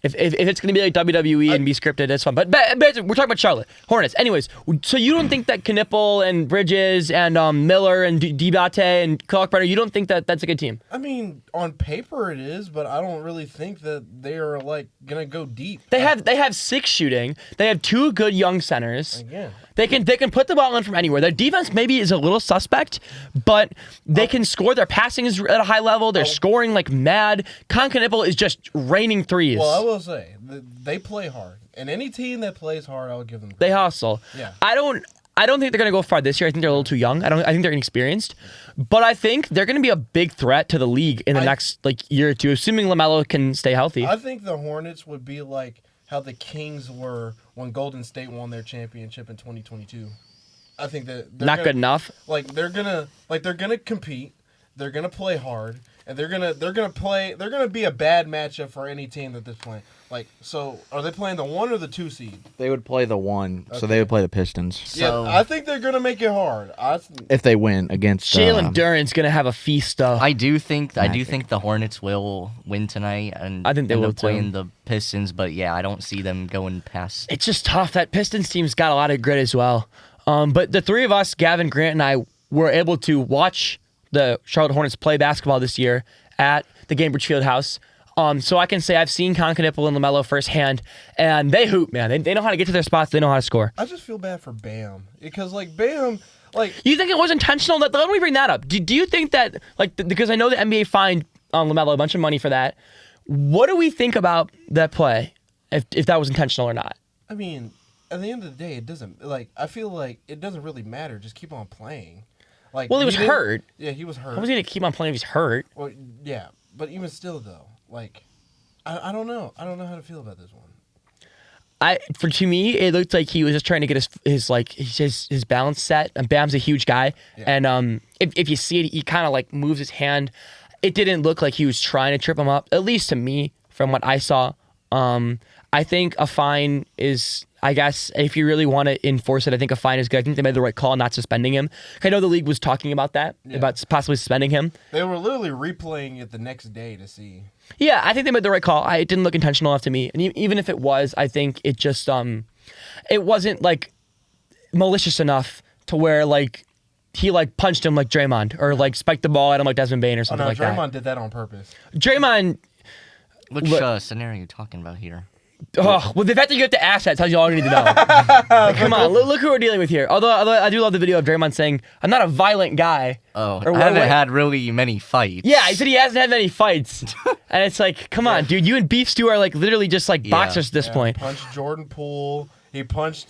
if it's gonna be like WWE and be scripted, that's fun. But we're talking about Charlotte Hornets. Anyways, so you don't think that Knipple and Bridges and Miller and Dibate and Kalkbrenner, you don't think that that's a good team? I mean, on paper it is, but I don't really think that they are like gonna go deep. They have 6 shooting. They have 2 good young centers. Again. They can put the ball in from anywhere. Their defense maybe is a little suspect, but they can score. Their passing is at a high level. They're scoring like mad. Knipple is just raining threes. Well, I will say they play hard, and any team that plays hard, I'll give them credit. They hustle. Yeah. I don't think they're gonna go far this year. I think they're a little too young. I think they're inexperienced, but I think they're gonna be a big threat to the league in the next year or two, assuming LaMelo can stay healthy. I think the Hornets would be like how the Kings were when Golden State won their championship in 2022. I think that they're Not good enough. They're gonna compete. They're gonna play hard, and they're gonna be a bad matchup for any team that they're playing. Like, so are they playing the 1 or the 2 seed? They would play the 1, so Okay. they would play the Pistons So Yeah, I think they're gonna make it hard. if they win against Jalen Duren's gonna have a feast though. I do think Magic. the Hornets will win tonight, and I think they end will, up playing too. the Pistons. But yeah, I don't see them going past. It's just tough. That Pistons team's got a lot of grit as well. But the three of us, Gavin, Grant, and I, were able to watch the Charlotte Hornets play basketball this year at the Gainbridge Fieldhouse. So I can say I've seen Concanipple and LaMelo firsthand, and they hoop, man. They know how to get to their spots. They know how to score. I just feel bad for Bam because like Bam, like You think it was intentional? Let me bring that up. Do you think that, like, because I know the NBA fined LaMelo a bunch of money for that. What do we think about that play, if that was intentional or not? I mean, at the end of the day, it doesn't like. I feel like it doesn't really matter. Just keep on playing. Like, Well, he was didn't- hurt. Yeah, he was hurt. How was he going to keep on playing if he's hurt? Well, yeah, but even still, though, like, I don't know. I don't know how to feel about this one. To me, it looked like he was just trying to get his balance set. And Bam's a huge guy, Yeah. and if you see it, he kind of like moves his hand. It didn't look like he was trying to trip him up, at least to me, from what I saw. I think a fine is, I guess, if you really want to enforce it, I think a fine is good. I think they made the right call not suspending him. I know the league was talking about that, about possibly suspending him. They were literally replaying it the next day to see. Yeah, I think they made the right call. It didn't look intentional enough to me. And even if it was, I think it just, it wasn't like malicious enough to where like he like punched him like Draymond or like spiked the ball at him like Desmond Bain or Oh something no, like Draymond that. did that on purpose. Draymond, Which Look- scenario are you talking about here? well, the fact that you get the assets tells you all you need to know. Like, come on, look who we're dealing with here. Although I do love the video of Draymond saying, "I'm not a violent guy." Oh, Or I haven't what- had really many fights. Yeah, he said he hasn't had many fights, and it's like, come on, dude, you and Beef Stew are like literally just like Yeah. boxers at this Yeah, point. Punched Jordan Poole. He punched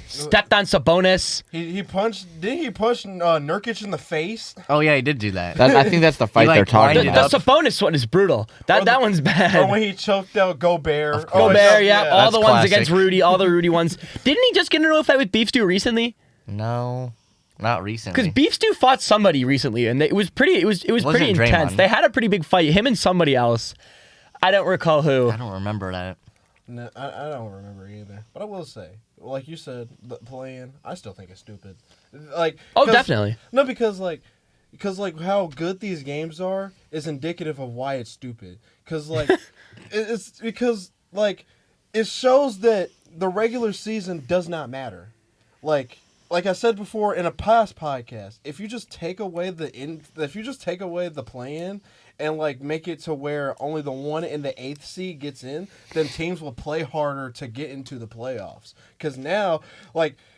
Stepped on Sabonis. he punched didn't he punch Nurkic in the face? Oh yeah, he did do that. I think that's the fight like, they're talking lined it The about. up. Sabonis one is brutal. That one's bad. Or when he choked out Gobert. Of course. Gobert, yeah, all That's the ones classic. against Rudy, all the Rudy ones. Didn't he just get into a fight with Beef Stew recently? No, not recently. Because Beef Stew fought somebody recently, and it was pretty. It was Wasn't pretty intense. Draymond. They had a pretty big fight. Him and somebody else. I don't recall who. I don't remember that. No, I don't remember either. But I will say, like you said, the playing, I still think it's stupid. Like, Oh, 'cause- definitely. No, because how good these games are is indicative of why it's stupid. Because like, it's because like, it shows that the regular season does not matter. Like I said before in a past podcast, if you just take away the play-in and like make it to where only the 1 and the 8th seed gets in, then teams will play harder to get into the playoffs. Because now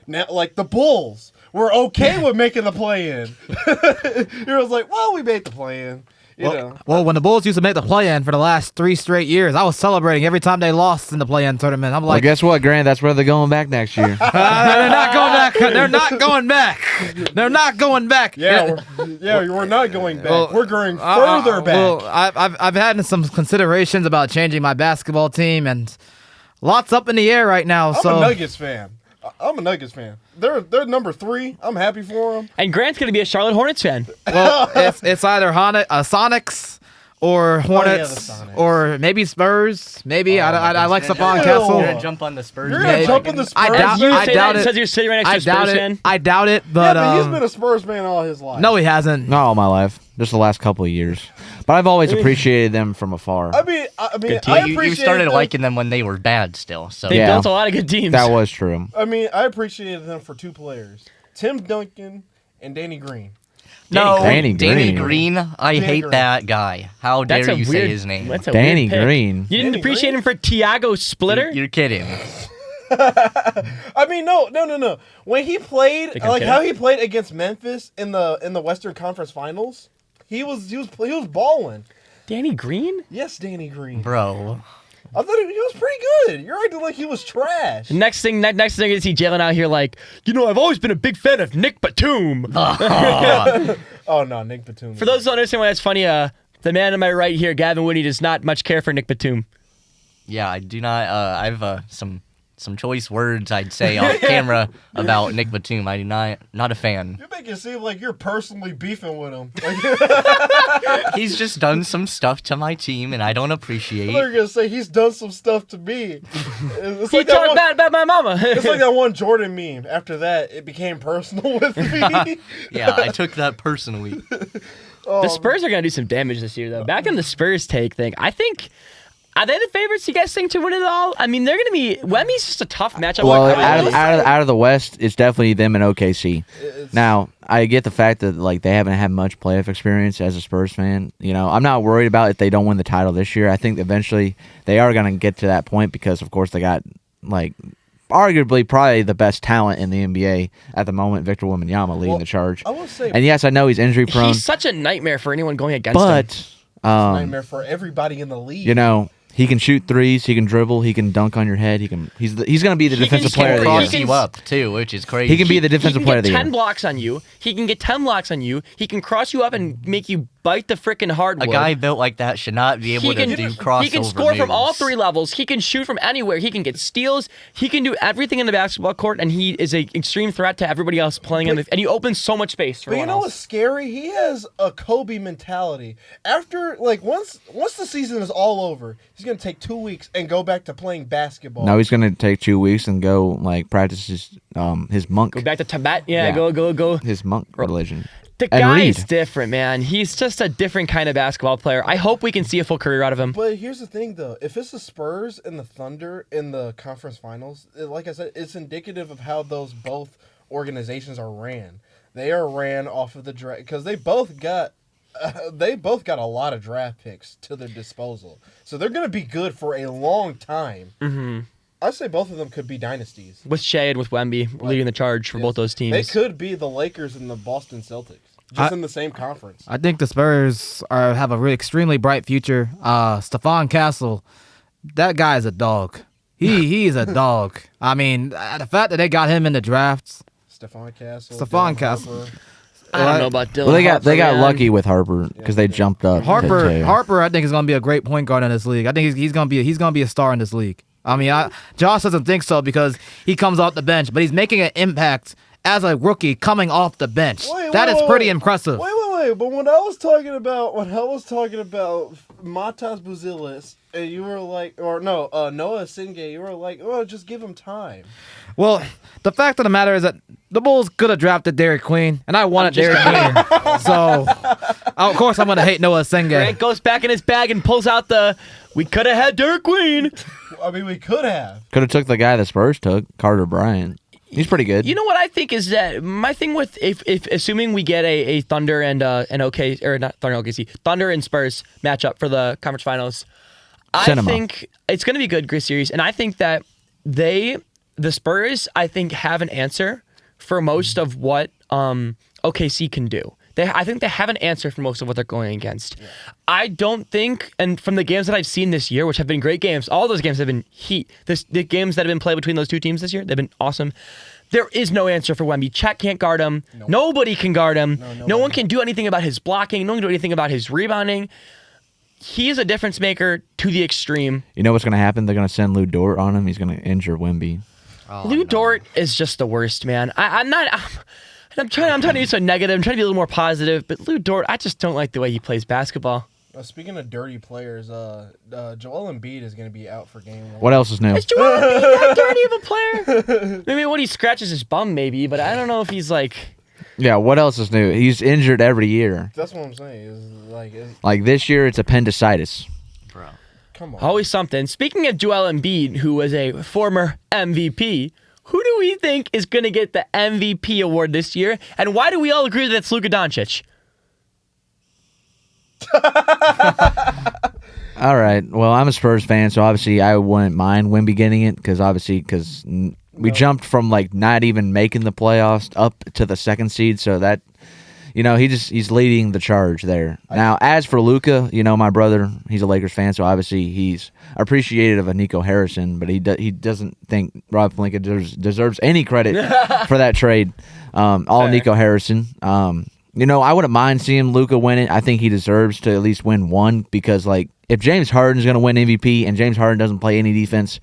the Bulls were okay with making the play-in. It was like, well, we made the play-in. You know. Well, when the Bulls used to make the play-in for the last 3 straight years, I was celebrating every time they lost in the play-in tournament. I'm Well, like, guess what, Grant? That's where they're going back next year. they're not going back. They're not going back. They're not going back. We're not going back. Well, we're going further back. Well, I've had some considerations about changing my basketball team, and lots up in the air right now. I'm so a Nuggets fan. I'm a Nuggets fan. They're number 3. I'm happy for them. And Grant's gonna be a Charlotte Hornets fan. well, it's either Sonics or Hornets Sonics. or maybe Spurs. Maybe I like You're Stephon Ew. Castle. gonna jump on the Spurs. You're gonna Yeah, jump in the Spurs. I doubt- You I say doubt that it. says you're sitting right next I to a Spurs doubt it. fan. I doubt it, Yeah, but but he's been a Spurs fan all his life. no, he hasn't. Not all my life, just the last couple of years. But I've always appreciated them from afar. I mean, Good team. I You appreciated started them. liking them when they were bad still. So They Yeah. built a lot of good teams. That was true. I mean, I appreciated them for 2 players: Tim Duncan and Danny Green. no, Danny Green. Green. I Danny hate Green. that guy. How That's dare a you weird, say his name? That's a Danny weird pick. Green. You didn't Danny appreciate Green? him for Tiago Splitter? You're kidding. I mean, no. When he played, Think I'm like kidding? how he played against Memphis in the Western Conference Finals, he was balling. Danny Green? Yes, Danny Green. Bro. I thought he was pretty good. You're acting like he was trash. Next thing I see Jalen out here like, I've always been a big fan of Nick Batum. Oh no, Nick Batum. For those who don't understand why that's funny, the man on my right here, Gavin Woody, does not much care for Nick Batum. Yeah, I do not. I have some some choice words I'd say off camera about Nick Batum. I do not a fan. You make it seem like you're personally beefing with him. He's just done some stuff to my team, and I don't appreciate. They're gonna say he's done some stuff to me. It's He like that talked one, bad about my mama. it's like that one Jordan meme. After that, it became personal with me. Yeah, I took that personally. The Spurs are going to do some damage this year, though. Back in the Spurs take thing, I think. Are they the favorites, you guys think, to win it all? I mean, they're going to be. Wemby's just a tough matchup. Well, Like, out of the West, it's definitely them and OKC. Now, I get the fact that like they haven't had much playoff experience as a Spurs fan. You know, I'm not worried about if they don't win the title this year. I think eventually they are going to get to that point because, of course, they got like arguably probably the best talent in the NBA at the moment, Victor Wembanyama leading the charge. I will say, And yes, I know he's injury prone, he's such a nightmare for anyone going against him. but it's a nightmare for everybody in the league. you know. He can shoot threes. He can dribble. He can dunk on your head. He's going to be the defensive player of the Cross year. you up too, which is crazy. He can be the defensive player of the He can year. get 10 blocks on you. He can get 10 blocks on you. He can cross you up and make you bite the frickin' hardwood. A guy built like that should not be able to do crossover He can score from all moves. 3 levels. He can shoot from anywhere. He can get steals. He can do everything in the basketball court, and he is an extreme threat to everybody else playing in the. And he opens so much space for But you everyone know else. what's scary? He has a Kobe mentality. After, like, once the season is all over, he's gonna take 2 weeks and go back to playing basketball. No, he's going to take 2 weeks and go like practice his monk Go back to Tibet. Yeah, Yeah. go. his monk religion. The And guy's read. different, man. He's just a different kind of basketball player. I hope we can see a full career out of him. But here's the thing, though. If it's the Spurs and the Thunder in the conference finals, like I said, it's indicative of how those both organizations are ran. They are ran off of the draft because they both got a lot of draft picks to their disposal. So they're going to be good for a long time. Mm-hmm. I'd say both of them could be dynasties. With Shea and with Wemby leading the charge for both those teams. They could be the Lakers and the Boston Celtics, just in the same conference. I think the Spurs have a really extremely bright future. Stephon Castle, that guy is a dog. He is a dog. I mean, the fact that they got him in the drafts. Stephon Castle. Stephon Dylan Castle. Harper. I don't know about Dylan. Well, they got Harper, man. lucky with Harper because they jumped up. to two. Harper, I think is going to be a great point guard in this league. I think he's going to be a star in this league. I mean, Josh doesn't think so because he comes off the bench, but he's making an impact as a rookie coming off the bench. That is pretty impressive. Wait. But when I was talking about Matas Buzelis, and you were like, Noah Singay, you were like, oh, just give him time. Well, the fact of the matter is that the Bulls could have drafted Derek Queen, and I wanted Derek Queen. So, of course, I'm going to hate Noah Singay. Grant goes back in his bag and pulls out we could have had Derek Queen. I mean, we could have. Could have took the guy the Spurs took, Carter Bryant. He's pretty good. You know what I think is that my thing with if assuming we get a Thunder and OK or not Thunder OKC Thunder and Spurs matchup for the conference finals, I think it's going to be a good series, and I think that the Spurs I think have an answer for most of what OKC can do. I think they have an answer for most of what they're going against. Yeah. I don't think, and from the games that I've seen this year, which have been great games, all those games have been heat. The games that have been played between those two teams this year, they've been awesome. There is no answer for Wemby. Chet can't guard him. Nope. Nobody can guard him. No one can do anything about his blocking. No one can do anything about his rebounding. He is a difference maker to the extreme. You know what's going to happen? They're going to send Lou Dort on him. He's going to injure Wemby. Lou Dort is just the worst, man. I'm trying to be so negative. I'm trying to be a little more positive, but Lou Dort, I just don't like the way he plays basketball. Speaking of dirty players, Joel Embiid is going to be out for game 1. What else is new? Is Joel Embiid that dirty of a player? Maybe when he scratches his bum, maybe, but I don't know if he's like. Yeah, what else is new? He's injured every year. That's what I'm saying. Like this year, it's appendicitis. Bro. Come on. Always something. Speaking of Joel Embiid, who was a former MVP, who do we think is going to get the MVP award this year? And why do we all agree that it's Luka Doncic? All right. Well, I'm a Spurs fan, so obviously I wouldn't mind Wemby getting it because we jumped from like not even making the playoffs up to the second seed, so that he's leading the charge there. Now, as for Luka, my brother, he's a Lakers fan, so obviously he's appreciative of Nico Harrison, but he doesn't think Rob Pelinka deserves any credit for that trade. All Nico Harrison. I wouldn't mind seeing Luka win it. I think he deserves to at least win one because, like, if James Harden's going to win MVP and James Harden doesn't play any defense,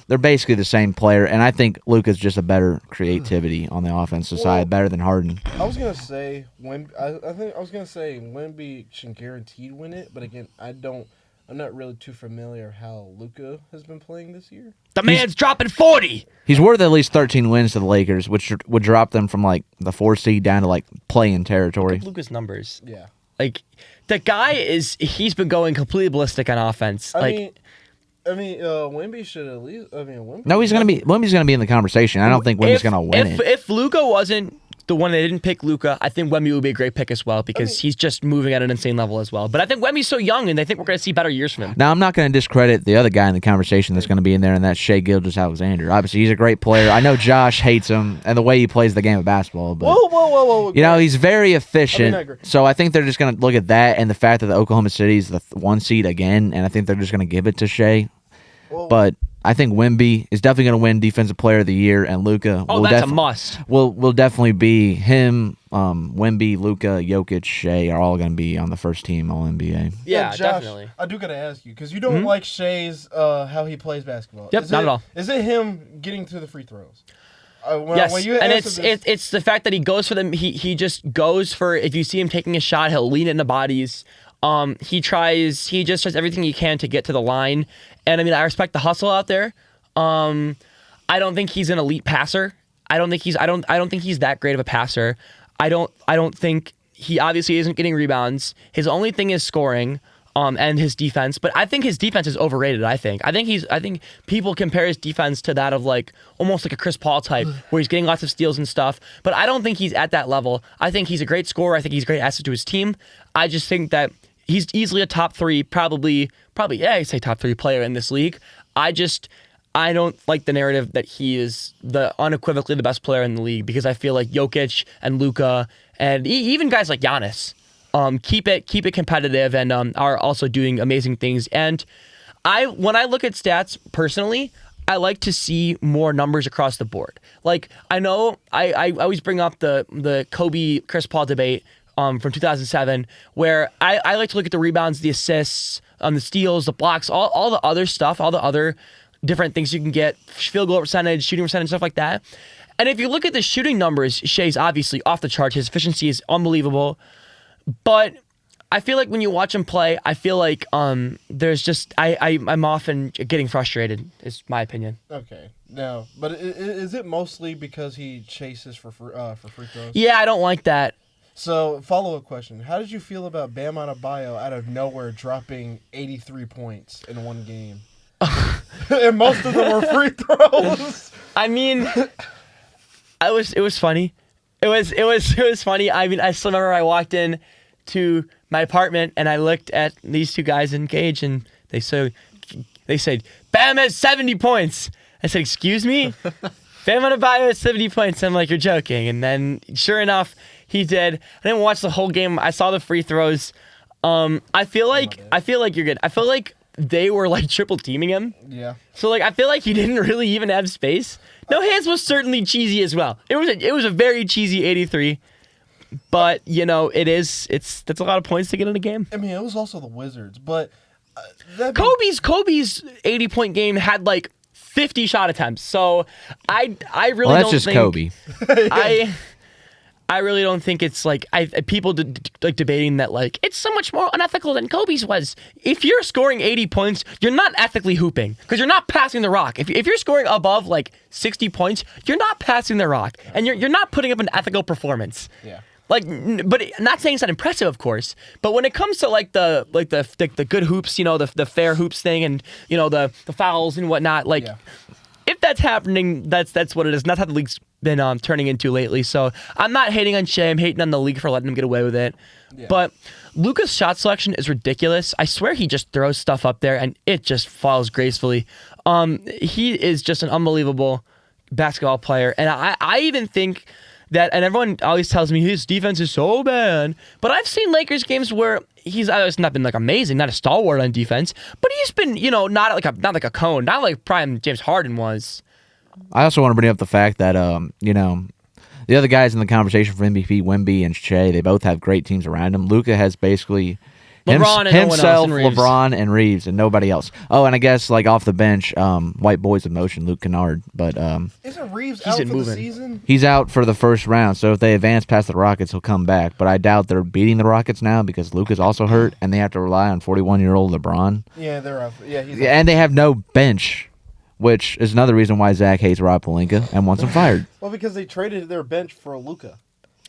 they're basically the same player, and I think Luka's just a better creativity on the offensive side, better than Harden. I was gonna say Wemby should guaranteed win it, but again, I'm not really too familiar how Luka has been playing this year. The man's dropping 40. He's worth at least 13 wins to the Lakers, which would drop them from like the 4 seed down to like play-in territory. Luka's numbers. Yeah. Like, the guy he's been going completely ballistic on offense. Wemby should at least. Wemby. No, Wemby's gonna be in the conversation. I don't think Wemby's gonna win it. If Luka wasn't the one they didn't pick Luka, I think Wemby would be a great pick as well because he's just moving at an insane level as well. But I think Wemby's so young, and I think we're going to see better years from him. Now, I'm not going to discredit the other guy in the conversation that's going to be in there, and that's Shai Gilgeous-Alexander. Obviously, he's a great player. I know Josh hates him and the way he plays the game of basketball, but Whoa. you know, he's very efficient. I agree. So I think they're just going to look at that and the fact that the Oklahoma City is the 1 seed again, and I think they're just going to give it to Shai. But I think Wemby is definitely going to win Defensive Player of the Year, and Luka That's a must. will definitely be him. Wemby, Luka, Jokic, Shai are all going to be on the first team All NBA. Yeah, Josh, definitely. I do gotta ask you because you don't like Shai's how he plays basketball. Yep, not at all. Is it him getting to the free throws? Yes, and it's the fact that he goes for them. He just goes for, if you see him taking a shot, he'll lean it in the bodies. He just tries everything he can to get to the line. And I mean, I respect the hustle out there. I don't think he's an elite passer. I don't think he's that great of a passer. I don't think he obviously isn't getting rebounds. His only thing is scoring. And his defense, but I think his defense is overrated. I think people compare his defense to that of like almost like a Chris Paul type, where he's getting lots of steals and stuff. But I don't think he's at that level. I think he's a great scorer. I think he's a great asset to his team. I just think that he's easily a top 3, probably I'd say top 3 player in this league. I don't like the narrative that he is the unequivocally the best player in the league because I feel like Jokic and Luka and even guys like Giannis. Keep it competitive and are also doing amazing things. And when I look at stats personally, I like to see more numbers across the board. Like I know I always bring up the Kobe Chris Paul debate from 2007, where I like to look at the rebounds, the assists, the steals, the blocks, all the other stuff, all the other different things you can get, field goal percentage, shooting percentage, stuff like that. And if you look at the shooting numbers, Shai's obviously off the chart. His efficiency is unbelievable. But I feel like when you watch him play, I feel like there's just I'm often getting frustrated. Is my opinion. Okay, now, but is it mostly because he chases for free throws? Yeah, I don't like that. So, follow-up question: how did you feel about Bam Adebayo out of nowhere dropping 83 points in one game, and most of them were free throws? I mean, it was funny. It was funny. I mean, I still remember I walked in to my apartment and I looked at these two guys engaged and they said, Bam has 70 points. I said, excuse me? Bam Adebayo has 70 points. I'm like, you're joking. And then sure enough, he did. I didn't watch the whole game. I saw the free throws. I feel like you're good. I feel like they were like triple teaming him. Yeah. So like I feel like he didn't really even have space. No, his was certainly cheesy as well. It was a very cheesy 83. But, you know, that's a lot of points to get in a game. I mean, it was also the Wizards, but Kobe's 80-point game had like 50 shot attempts. So I really that's don't just think Kobe. I really don't think it's like people like debating that like it's so much more unethical than Kobe's was. If you're scoring 80 points, you're not ethically hooping because you're not passing the rock. If you're scoring above like 60 points, you're not passing the rock and you're not putting up an ethical performance. Yeah. Like, but not saying it's not impressive, of course. But when it comes to like the good hoops, you know, the fair hoops thing, and you know the fouls and whatnot, like if that's happening, that's what it is. And that's how the league's been turning into lately. So I'm not hating on Shai. I'm hating on the league for letting him get away with it. Yeah. But Luka's shot selection is ridiculous. I swear he just throws stuff up there and it just falls gracefully. He is just an unbelievable basketball player, and I even think that, and everyone always tells me his defense is so bad, but I've seen Lakers games where he's not been like amazing, not a stalwart on defense, but he's been, you know, not like a cone, not like prime James Harden was. I also want to bring up the fact that you know, the other guys in the conversation for MVP, Wemby and Shai, they both have great teams around him. Luka has basically LeBron and no one else, himself, and Reeves. LeBron, and Reeves, and nobody else. Oh, and I guess like off the bench, white boys of motion, Luke Kennard, but Isn't Reeves He's out been for the moving. season? he's out for the first round. So if they advance past the Rockets, he'll come back. But I doubt they're beating the Rockets now because Luke is also hurt, and they have to rely on 41-year-old LeBron. Yeah, they're up. Yeah, he's Yeah, and they have no bench, which is another reason why Zach hates Rob Pelinka and wants him fired. Well, because they traded their bench for Luka.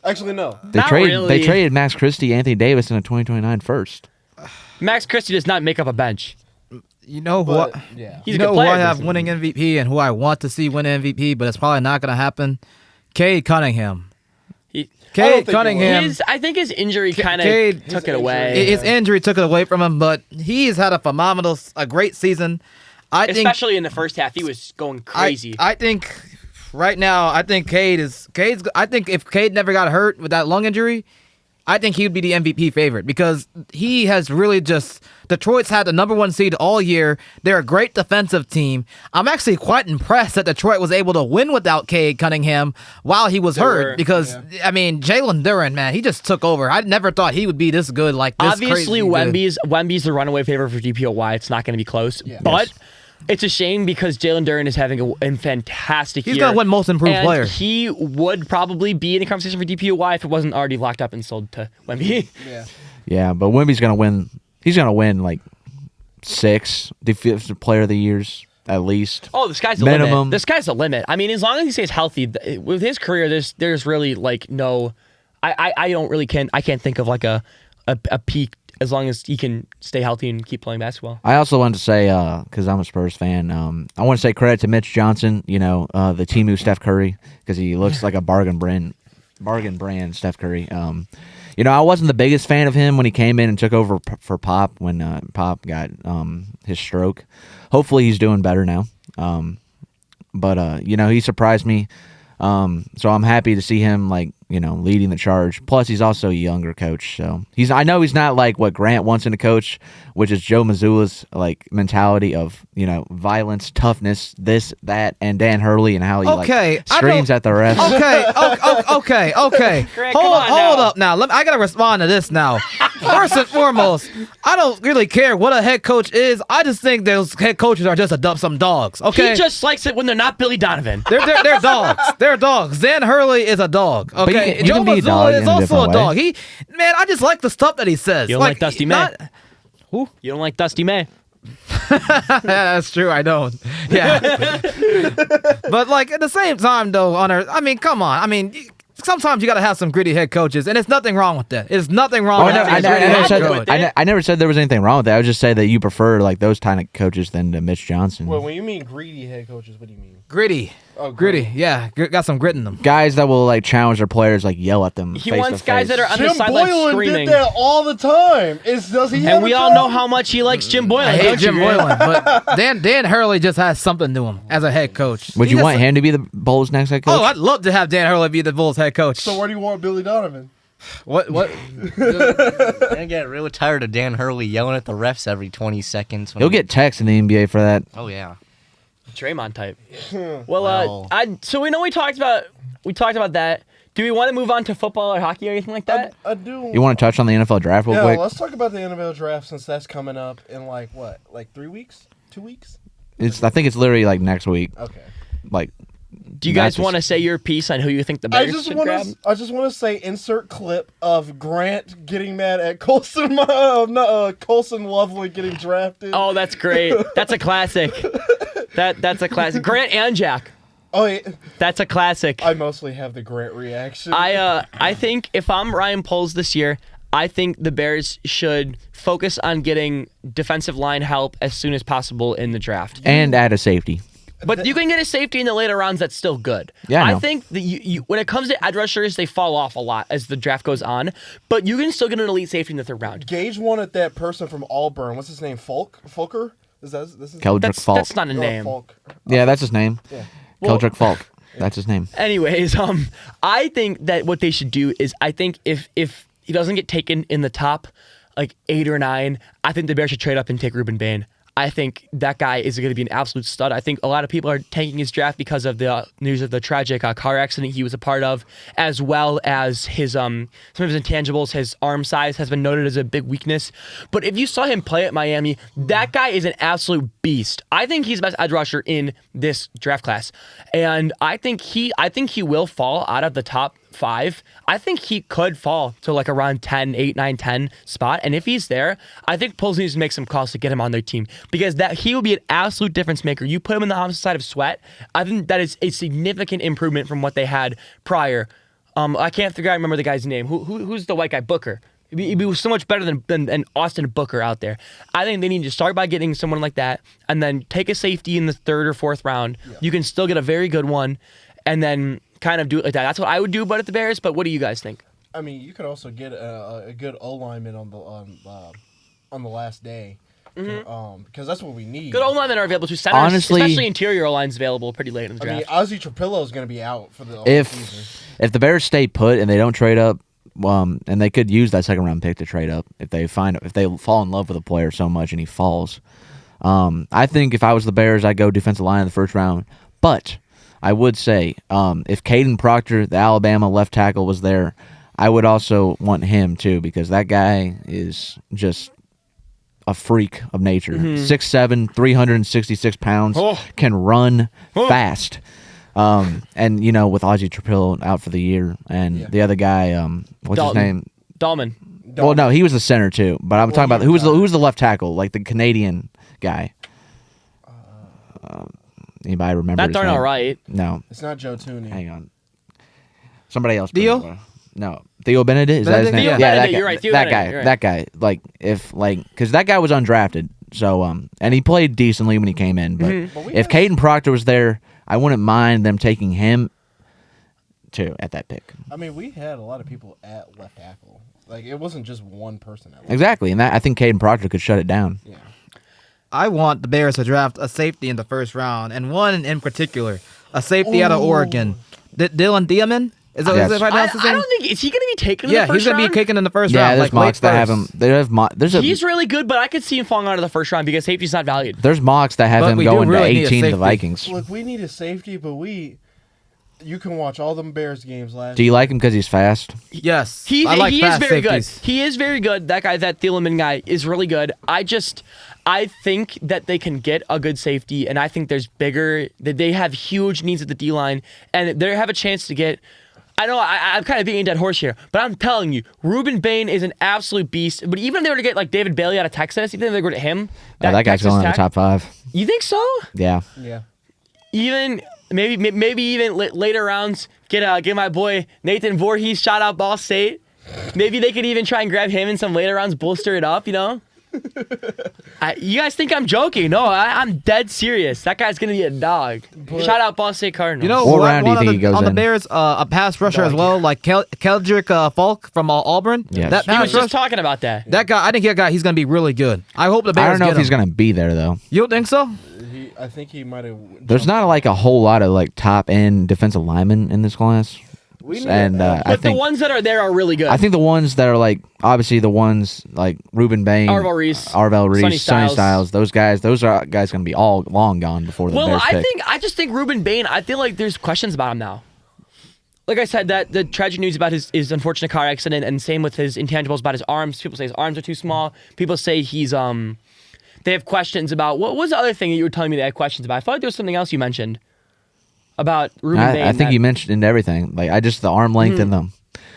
Actually, no. They Not traded really. they traded Max Christie, Anthony Davis, in a 2029 first. Max Christie does not make up a bench. You know But, what? yeah. He's You a good know who player. I have winning MVP and who I want to see win MVP, but it's probably not going to happen? Cade Cunningham. He- I don't Cade think it Cunningham. I think his injury kind Cade- of took His it away. injury. His injury took it away from him, but he's had a great season. I think Especially in the first half, he was going crazy. I think right now, I think I think if Cade never got hurt with that lung injury, I think he would be the MVP favorite because he has really Detroit's had the number 1 seed all year. They're a great defensive team. I'm actually quite impressed that Detroit was able to win without Cade Cunningham while he was hurt were, because, I mean, Jalen Duren, man, he just took over. I never thought he would be this good like this. Obviously, crazy good. Wemby's the runaway favorite for DPOY. It's not going to be close. But it's a shame because Jalen Duren is having a fantastic He's year. going to win most improved and player. he would probably be in the conversation for DPOY if it wasn't already locked up and sold to Wemby. Yeah. Yeah, but Wemby's gonna win. He's gonna win like 6 defensive player of the years at least. Oh, the sky's the Minimum. limit. The sky's the limit. I mean, as long as he stays healthy, with his career, there's really like no. I don't really I can't think of like a peak as long as he can stay healthy and keep playing basketball. I also wanted to say, because I'm a Spurs fan, I want to say credit to Mitch Johnson. You know, the Temu Steph Curry, because he looks like a bargain brand Steph Curry. You know, I wasn't the biggest fan of him when he came in and took over for Pop when Pop got his stroke. Hopefully, he's doing better now. But you know, he surprised me. So I'm happy to see him leading the charge. Plus, he's also a younger coach, so I know he's not like what Grant wants in a coach, which is Joe Mazzulla's mentality of violence, toughness, this, that, and Dan Hurley and how he screams at the refs. Okay. Grant, come on Hold now. up now. I gotta respond to this now. First and foremost, I don't really care what a head coach is. I just think those head coaches are just some dogs. Okay, He just likes it when they're not Billy Donovan. they're dogs. They're dogs. Dan Hurley is a dog. Okay, you Joe can be a dog Mazzulla in is a also different a dog. I just like the stuff that he says. You don't like Dusty May? Who? You don't like Dusty May? Yeah, that's true. I don't. Yeah. But at the same time, though, I mean, come on. I mean, sometimes you got to have some gritty head coaches, and there's nothing wrong with that. There's nothing wrong with that. I never said there was anything wrong with that. I was just saying that you prefer those kind of coaches than to Mitch Johnson. Well, when you mean greedy head coaches, what do you mean? Gritty. Oh, Gritty. Yeah, got some grit in them. Guys that will challenge their players, yell at them. He face wants to guys face. that are on the Jim sideline Boylan screaming. did that all the time. Does he? And we all know how much he likes Jim Boylan. I hate don't you, Jim Grant? Boylan, but Dan Hurley just has something to him as a head coach. Would He you want just- him to be the Bulls' next head coach? Oh, I'd love to have Dan Hurley be the Bulls head coach. So where do you want Billy Donovan? What? I get really tired of Dan Hurley yelling at the refs every 20 seconds. He'll get texts in the NBA for that. Oh yeah. Draymond type. Hmm. Well, so we know we talked about that. Do we want to move on to football or hockey or anything like that? I do. You want to touch on the NFL draft real Yeah, quick? let's talk about the NFL draft since that's coming up in 3 weeks, 2 weeks. I think it's literally next week. Okay. Do you guys want to say your piece on who you think the I Bears just should want grab? to. I just want to say insert clip of Grant getting mad at Colson. Colson Lovely getting drafted. Oh, that's great. That's a classic. That's a classic. Grant and Jack. Oh, yeah. That's a classic. I mostly have the Grant reaction. I think if I'm Ryan Poles this year, I think the Bears should focus on getting defensive line help as soon as possible in the draft. And add a safety. But you can get a safety in the later rounds that's still good. Yeah, I I know. think that when it comes to edge rushers, they fall off a lot as the draft goes on. But you can still get an elite safety in the third round. Gage wanted that person from Auburn. What's his name? Fulker? Is that this is Keldrick Falk. That's not a name. Falk. Yeah, that's his name. Yeah. Keldrick Falk. That's his name. Anyways, I think that what they should do is I think if he doesn't get taken in the top 8 or 9, I think the Bears should trade up and take Reuben Bain. I think that guy is going to be an absolute stud. I think a lot of people are tanking his draft because of the news of the tragic car accident he was a part of, as well as his some of his intangibles. His arm size has been noted as a big weakness. But if you saw him play at Miami, that guy is an absolute beast. I think he's the best edge rusher in this draft class, and I think he will fall out of the top 5. I think he could fall to like around 10, 8, 9, 10 spot. And if he's there, I think Poles needs to make some calls to get him on their team because that he will be an absolute difference maker. You put him in the opposite side of Sweat. I think that is a significant improvement from what they had prior. I can't remember the guy's name. Who's the white guy? Booker. He was so much better than Austin Booker out there. I think they need to start by getting someone like that and then take a safety in the 3rd or 4th round. Yeah. You can still get a very good one and then kind of do it like that. That's what I would do, but at the Bears. But what do you guys think? I mean, you could also get a good O lineman on the last day, because that's what we need. Good O linemen are available too. Centers, honestly, especially interior O line's available pretty late in the draft. I mean, Ozzie Trapillo is going to be out for the season. If the Bears stay put and they don't trade up, and they could use that 2nd round pick to trade up if they fall in love with a player so much and he falls. I think if I was the Bears, I'd go defensive line in the 1st round, but I would say if Caden Proctor, the Alabama left tackle, was there, I would also want him too because that guy is just a freak of nature. 6'7", 366 pounds, can run fast. And, with Ozzie Trapillo out for the year and the other guy, what's his name? Dahlman. Well, no, he was the center too. But I'm talking about who was the left tackle, like the Canadian guy. Anybody remember? Not Darnell Wright. No. It's not Joe Tooney. Hang on. Somebody else. Theo? No. Theo Benedict? Is that his name? Theo Benedict, you're right. Theo that Benedict, guy. you're right. That guy. Because that guy was undrafted. So, and he played decently when he came in. But if Caden Proctor was there, I wouldn't mind them taking him too at that pick. I mean, we had a lot of people at left tackle. Like, it wasn't just one person at left. Exactly. And I think Caden Proctor could shut it down. Yeah. I want the Bears to draft a safety in the 1st round, and one in particular, a safety out of Oregon. Dylan Diamond? Is that if I pronounce his name? I don't think is he going to be taken in the 1st round? Yeah, he's going to be taken in the 1st round. Yeah, there's like mocks that have him. He's really good, but I could see him falling out of the 1st round because safety's not valued. There's mocks that have But him we do going really need to a 18 to the safety. Vikings. Look, we need a safety, but you can watch all them Bears games last Do you like him because he's fast? Yes. He I like is fast very safeties. good. He is very good. That Thielemann guy is really good. I think that they can get a good safety, and I think that they have huge needs at the D-line, and they have a chance to get. I know I'm kind of being a dead horse here, but I'm telling you, Reuben Bain is an absolute beast. But even if they were to get like David Bailey out of Texas, even if they were to him, That guy's Texas going in the Tech- top 5. You think so? Yeah. Yeah. Even maybe even later rounds get my boy Nathan Voorhees shot out Ball State. Maybe they could even try and grab him in some later rounds, bolster it up. You guys think I'm joking? No, I'm dead serious. That guy's gonna be a dog. Shout out Ball State Cardinals. You know What what? round do you think he goes on the in? Bears, a pass rusher as well, like Keldrick Falk from Auburn. Yes. That he pass was just rush, talking about that. that guy. I think he's going to be really good. I hope the Bears. I don't know get if he's him. going to be there, though. You don't think so? I think he might have. There's not like a whole lot of like top end defensive linemen in this class. And I But think the ones that are there are really good. I think the ones that are like obviously the ones like Reuben Bain, Arvell Reese, Sonny Styles. Styles, those are guys going to be all long gone before the Bears pick. I just think Reuben Bain. I feel like there's questions about him now. Like I said, that the tragic news about his unfortunate car accident, and same with his intangibles about his arms. People say his arms are too small. People say he's They have questions about what was the other thing that you were telling me they had questions about. I thought there was something else you mentioned about Reuben Bain. I think you mentioned everything. Like the arm length and the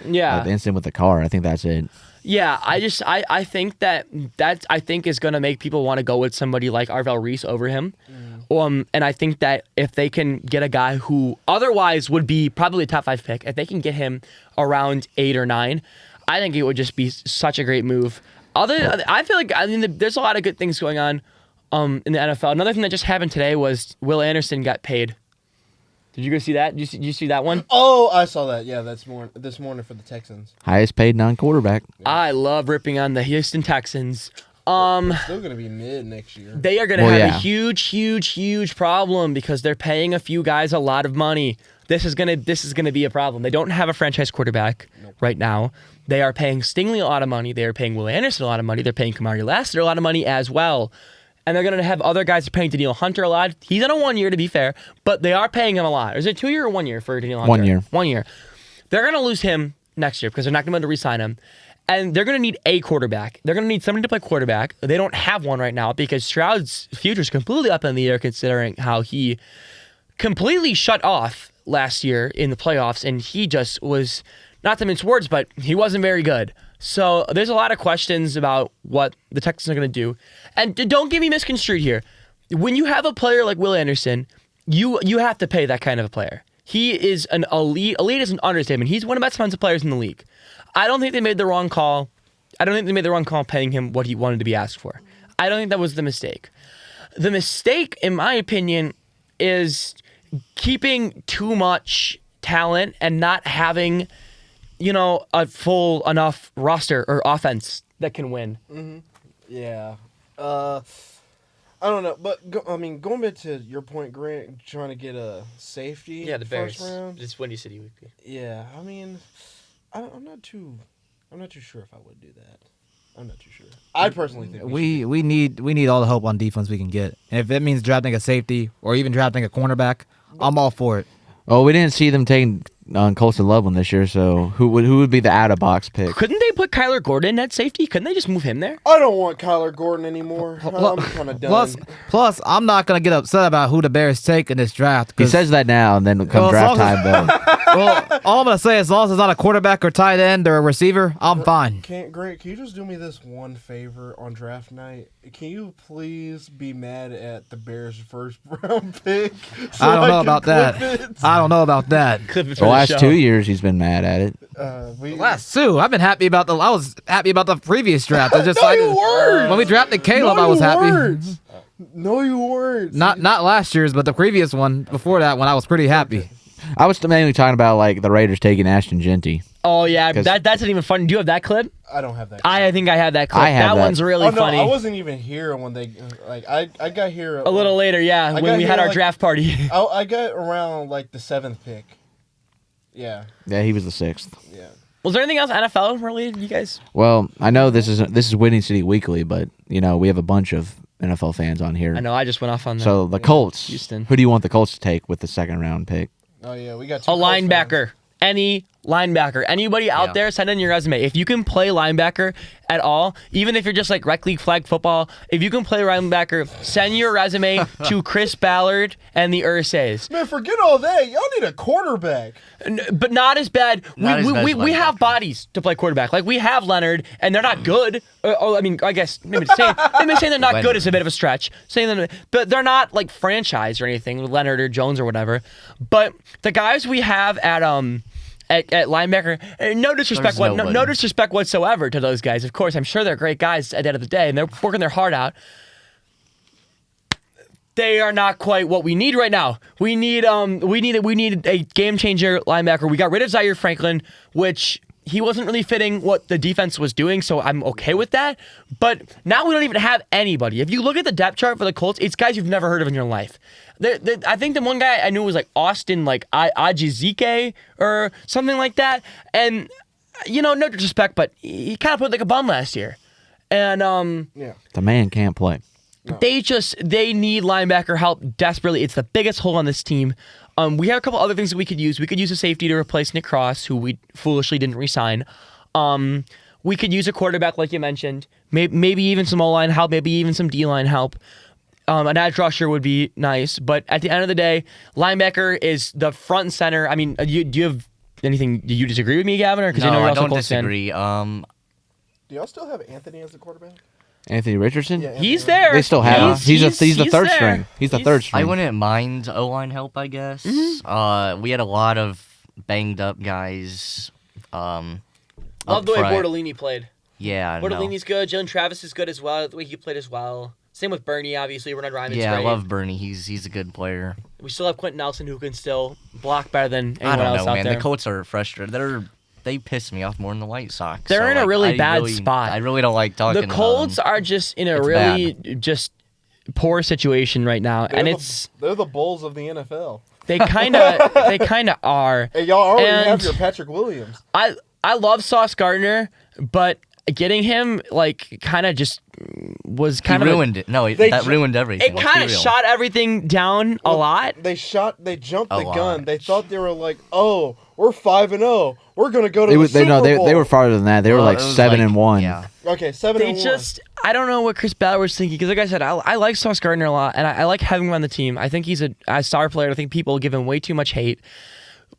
yeah. the incident with the car. I think that's it. Yeah, I think that is going to make people want to go with somebody like Arvell Reese over him. And I think that if they can get a guy who otherwise would be probably a top 5 pick, if they can get him around 8 or 9, I think it would just be such a great move. I feel like there's a lot of good things going on in the NFL. Another thing that just happened today was Will Anderson got paid. Did you go see that? Did you see that one? Oh, I saw that. Yeah, this morning for the Texans. Highest paid non-quarterback. I love ripping on the Houston Texans. Still going to be mid next year. They are going to have a huge problem because they're paying a few guys a lot of money. This is gonna be a problem. They don't have a franchise quarterback right now. They are paying Stingley a lot of money. They are paying Will Anderson a lot of money. They're paying Kamari Lassiter a lot of money as well. and they're going to have other guys paying Daniil Hunter a lot. He's on a 1 year, to be fair, but they are paying him a lot. Is it 2 year or 1 year for Daniil Hunter? 1 year. 1 year. They're going to lose him next year because they're not going to be able to re-sign him. And they're going to need a quarterback. They're going to need somebody to play quarterback. They don't have one right now because Stroud's future is completely up in the air considering how he completely shut off last year in the playoffs, and he just was, not to mince words, but he wasn't very good. So there's a lot of questions about what the Texans are going to do. And don't get me misconstrued here. When you have a player like Will Anderson, you have to pay that kind of a player. He is an elite. Elite is an understatement. He's one of the best defensive players in the league. I don't think they made the wrong call. I don't think they made the wrong call paying him what he wanted to be asked for. I don't think that was the mistake. The mistake, in my opinion, is keeping too much talent and not having, a full enough roster or offense that can win. Mm-hmm. Yeah. I don't know, but going back to your point, Grant, trying to get a safety. Yeah, the Bears. First round. It's Windy City Week. Yeah, I'm not too sure if I would do that. I'm not too sure. I personally think We need all the help on defense we can get. And if it means drafting a safety or even drafting a cornerback, I'm all for it. Oh, we didn't see them taking Colson Loveland this year, so who would be the out-of-box pick? Couldn't they put Kyler Gordon at safety? Couldn't they just move him there? I don't want Kyler Gordon anymore. I'm kind of done. Plus, I'm not gonna get upset about who the Bears take in this draft. He says that now, and then come draft time, though. Well, all I'm gonna say, as long as it's not a quarterback or tight end or a receiver, I'm fine. Grant, can you just do me this one favor on draft night? Can you please be mad at the Bears' first round pick? I don't know about that. I don't know about that. The last 2 years, he's been mad at it. Last two, I've been happy about I was happy about the previous draft. I just No, you weren't. when we drafted Caleb, I was happy. No, you weren't. Not last year's, but the previous one before that when I was pretty happy. I was mainly talking about like the Raiders taking Ashton Genty. Oh yeah, that's not even funny. Do you have that clip? I don't have that. I think I have that clip. I have that. One's really funny. I wasn't even here when they I got here a little later. Yeah, when we had our draft party. I got around like the 7th pick. Yeah. Yeah, he was the 6th. Yeah. Was there anything else NFL related, you guys? Well, I know this is Winning City Weekly, but we have a bunch of NFL fans on here. I know. I just went off on that. So the Colts. Houston. Who do you want the Colts to take with the 2nd round pick? Oh yeah, we got a linebacker. Any linebacker. Anybody out there, send in your resume. If you can play linebacker at all, even if you're just like rec league flag football, if you can play linebacker, send your resume to Chris Ballard and the Ursays. Man, forget all that. Y'all need a quarterback. But not as bad. Not as bad as We have bodies to play quarterback. Like we have Leonard, and they're not good. I guess maybe saying they're not good is a bit of a stretch. But they're not like franchise or anything, Leonard or Jones or whatever. But the guys we have at linebacker, no disrespect, no disrespect whatsoever to those guys. Of course, I'm sure they're great guys at the end of the day, and they're working their heart out. They are not quite what we need right now. We need a game changer linebacker. We got rid of Zaire Franklin, which he wasn't really fitting what the defense was doing, so I'm okay with that. But now we don't even have anybody. If you look at the depth chart for the Colts, it's guys you've never heard of in your life. I think the one guy I knew was like Austin, like Ajizike or something like that. And no disrespect, but he kind of put like a bum last year. And the man can't play. No. They need linebacker help desperately. It's the biggest hole on this team. We have a couple other things that we could use. We could use a safety to replace Nick Cross, who we foolishly didn't re-sign. We could use a quarterback, like you mentioned. Maybe even some O-line help. Maybe even some D-line help. An edge rusher would be nice. But at the end of the day, linebacker is the front and center. I mean, do you have anything? Do you disagree with me, Gavin? Or, No, you're I also don't Colts fan? disagree. Do y'all still have Anthony as the quarterback? Anthony Richardson? Yeah, He's there. They still have him. He's the third there. string. He's the third string. I wouldn't mind O-line help, I guess. Mm-hmm. We had a lot of banged up guys. Love the way Bortolini played. Yeah, Bortolini's good. Jalen Travis is good as well. The way he played as well. Same with Bernie, obviously. Renard Ryman's Yeah, great. I love Bernie. He's a good player. We still have Quentin Nelson, who can still block better than anyone I don't else know, out man. there. The Colts are frustrated. They piss me off more than the White Sox. They're in a really bad spot. I really don't like talking The Colts about them. are just in a It's really just poor situation right now, They're and they're the Bulls of the NFL. they kind of are. Hey, y'all already And have your Patrick Williams. I love Sauce Gardner, but getting him like kind of just was kind He of ruined it. No, They that ju- ruined everything. It Let's kind be of real. shot everything down a lot. They jumped the A gun. lot. They thought they were like, oh, we're 5-0. We're gonna go to They the were they Super no Bowl. they were farther than that. They were Well, like it was 7-1. Yeah. Okay, 7-1. They just, I don't know what Chris Ballard was thinking because, like I said, I like Sauce Gardner a lot, and I like having him on the team. I think he's a star player. I think people give him way too much hate.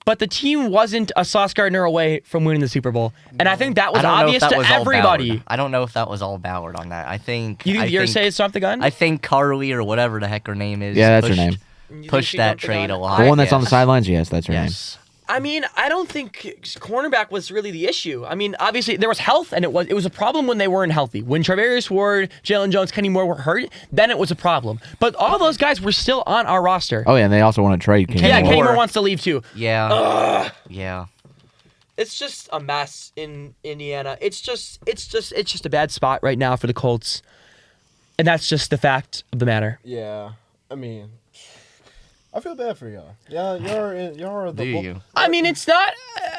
But the team wasn't a Sauce Gardner away from winning the Super Bowl, and I think that was I don't know if obvious that to was all everybody. Ballard. I don't know if that was all Ballard on that. I think. You think I the think, say is jumped the gun? I think Carly or whatever the heck her name is. Yeah, that's her pushed, name. You think Pushed she that jumped the trade gun? a lot. The one that's on the yes. sidelines. Yes, that's her Yes. I mean, I don't think cornerback was really the issue. I mean, obviously there was health, and it was a problem when they weren't healthy. When Travarius Ward, Jalen Jones, Kenny Moore were hurt, then it was a problem. But all those guys were still on our roster. name. Oh yeah, and they also want to trade Kenny yeah, Moore. Kenny Moore Moore. wants to leave too. Yeah. Yeah. It's just a mess in Indiana. It's just a bad spot right now for the Colts, and that's just the fact of the matter. Yeah, I mean, I feel bad for y'all. Yeah, y'all are the. Do you? I mean, it's not.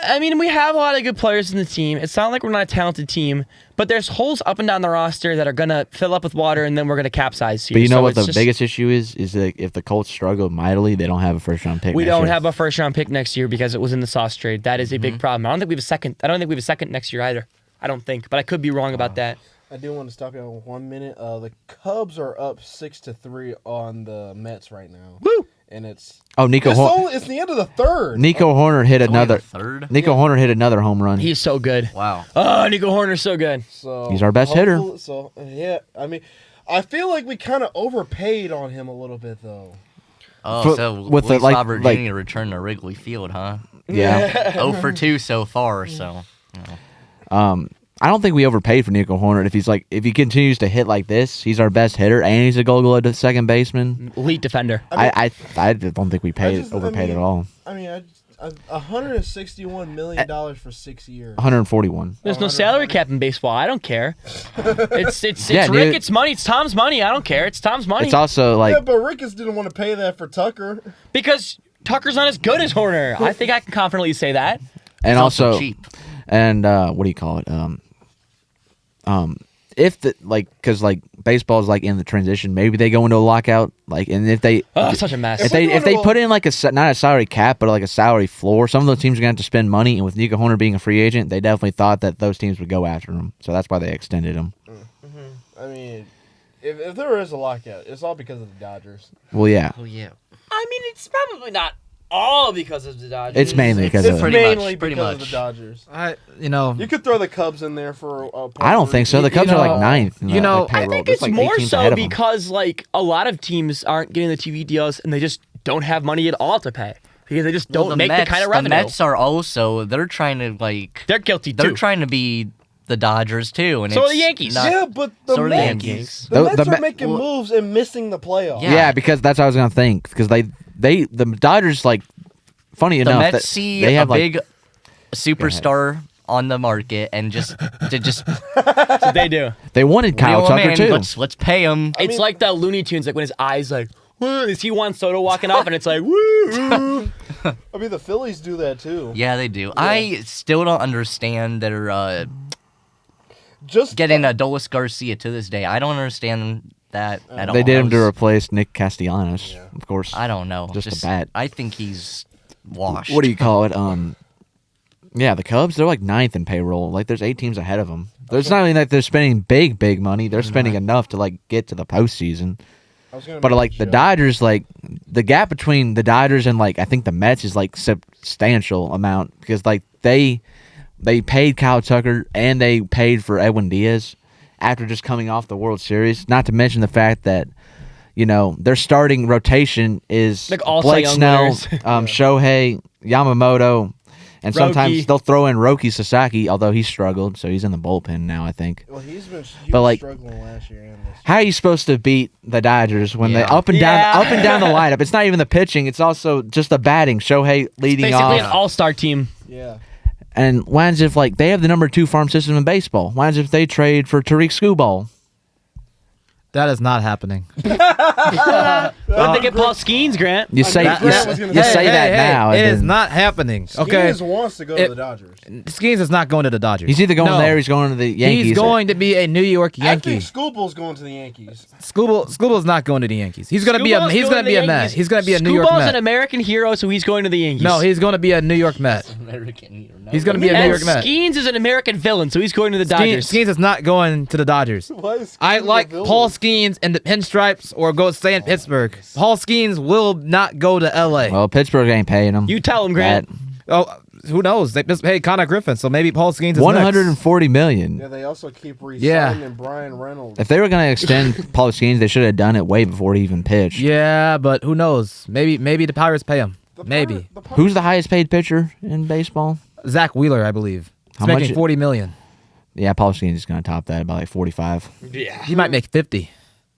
I mean, we have a lot of good players in the team. It's not like we're not a talented team, but there's holes up and down the roster that are gonna fill up with water, and then we're gonna capsize here. But you know So what it's the just- biggest issue is? Is that if the Colts struggle mightily, they don't have a first round pick. We next don't year. have a first round pick next year because it was in the Sauce trade. That is a big problem. I don't think we have a second. I don't think we have a second next year either. I don't think, but I could be wrong about that. I do want to stop you on 1 minute. The Cubs are up 6-3 on the Mets right now. Woo! And it's Nico it's the end of the third. Nico Horner hit Only the another. third. Nico Horner hit another home run. He's so good. Wow. Oh, Nico Horner's so good. So He's our best hitter. hopefully- So yeah, I mean, I feel like we kind of overpaid on him a little bit though. Oh, But so with the, Luis like- Robert like- Jr. returned to Wrigley Field, huh? yeah. 0 for 2 so far. So. I don't think we overpaid for Nico Horner. If he continues to hit like this, he's our best hitter, and he's a Gold Glove second baseman. Elite defender. I don't think we overpaid at all. I mean, $161 million for 6 years. 141. There's no salary cap in baseball. I don't care. It's Yeah, Rick. dude. It's money. It's Tom's money. I don't care. It's Tom's money. It's also like Yeah, but Ricketts didn't want to pay that for Tucker. because Tucker's not as good as Horner. I think I can confidently say that. and It's also also cheap. and what do you call it? If the because baseball is in the transition, maybe they go into a lockout. And if they Such a mess. if they put in not a salary cap but a salary floor, some of those teams are gonna have to spend money. And with Nico Horner being a free agent, they definitely thought that those teams would go after him. So that's why they extended him. I mean, if there is a lockout, it's all because of the Dodgers. Well, yeah, Oh yeah. I mean, it's probably not all because of the Dodgers. it's mainly because It's of pretty much, mainly pretty because of much. the Dodgers. You You could throw the Cubs in there for. I don't think so. The Cubs are ninth. In the, know, I payroll. think There's, it's 8 more teams so ahead of 'em. because a lot of teams aren't getting the TV deals and they just don't have money at all to pay because they just don't Well, make Mets, the kind of revenue. The Mets are also they're trying to They're guilty they're too. trying to be the Dodgers too, and So are it's the Yankees. not- Yeah, but the So are the Mets, Yankees. the The Mets are Met- making moves and missing the playoffs. Yeah. Yeah, because that's what I was gonna think. Because the Dodgers funny The enough Mets that see they a have big superstar on the market and just That's what they do. they wanted Kyle reel him Tucker in, too. Let's pay him. It's like the Looney Tunes, when his eyes woo, you see Juan Soto walking off and it's woo. I mean, the Phillies do that too. Yeah, they do. I still don't understand their Just getting Adolis Garcia to this day. I don't understand that at all. They did I him to was- replace Nick Castellanos, of course. I don't know. Just a bat. I think he's washed. What do you call it? Yeah, the Cubs, they're ninth in payroll. There's 8 teams ahead of them. It's not only that they're spending big money. They're spending enough to get to the postseason. I was gonna But make a the joke. Dodgers, the gap between the Dodgers and I think the Mets is substantial amount because they paid Kyle Tucker and they paid for Edwin Diaz after just coming off the World Series. Not to mention the fact that their starting rotation is all Blake Cy Young Snell, winners. Shohei, Yamamoto, and sometimes Roki. they'll throw in Roki Sasaki, although he struggled, so he's in the bullpen now, I think. Well, he But, was struggling last year and this. How are you supposed to beat the Dodgers when they Yeah. up and Yeah. down the lineup? It's not even the pitching; it's also just the batting. Shohei leading Basically an off, all-star team. Yeah. and why if they have the number 2 farm system in baseball? Why if they trade for Tariq Skubal? That is not happening. What they get Paul Skeens, Grant? You say Grant was gonna you say- say that now. It and is then- not happening. Okay. Skeens wants to go to the Dodgers. Skeens is not going to the Dodgers. He's either going No. there or he's going to the Yankees. He's going to be a New York I Yankee. think Scooble's going to the Yankees. Scooble's not going to the Yankees. He's going to be a Scooball's he's going going to be to a the Met. Yankees. He's going to be a New York Scooball's Met. an American hero, so he's going to the Yankees. No, he's going to be a New York Met. American. He's going to be a New and York Met. Skeens is an American villain, so he's going to the Dodgers. Skeens is not going to the Dodgers. Why is I Skeens like a villain? Paul Skeens in the pinstripes or go stay in Pittsburgh. Paul Skeens will not go to L.A. Well, Pittsburgh ain't paying him. You tell him, Grant. Oh, who knows? They just paid Connor Griffin, so maybe Paul Skeens is $140 million. Yeah, they also keep re-signing Yeah. Brian Reynolds. If they were going to extend Paul Skeens, they should have done it way before he even pitched. next. Yeah, but who knows? Maybe the Pirates pay him. Maybe. Who's the highest paid pitcher in baseball? Zach Wheeler, I believe. He's How making much- $40 million. Yeah, Paul Skeens is going to top that by like 45. He might make 50.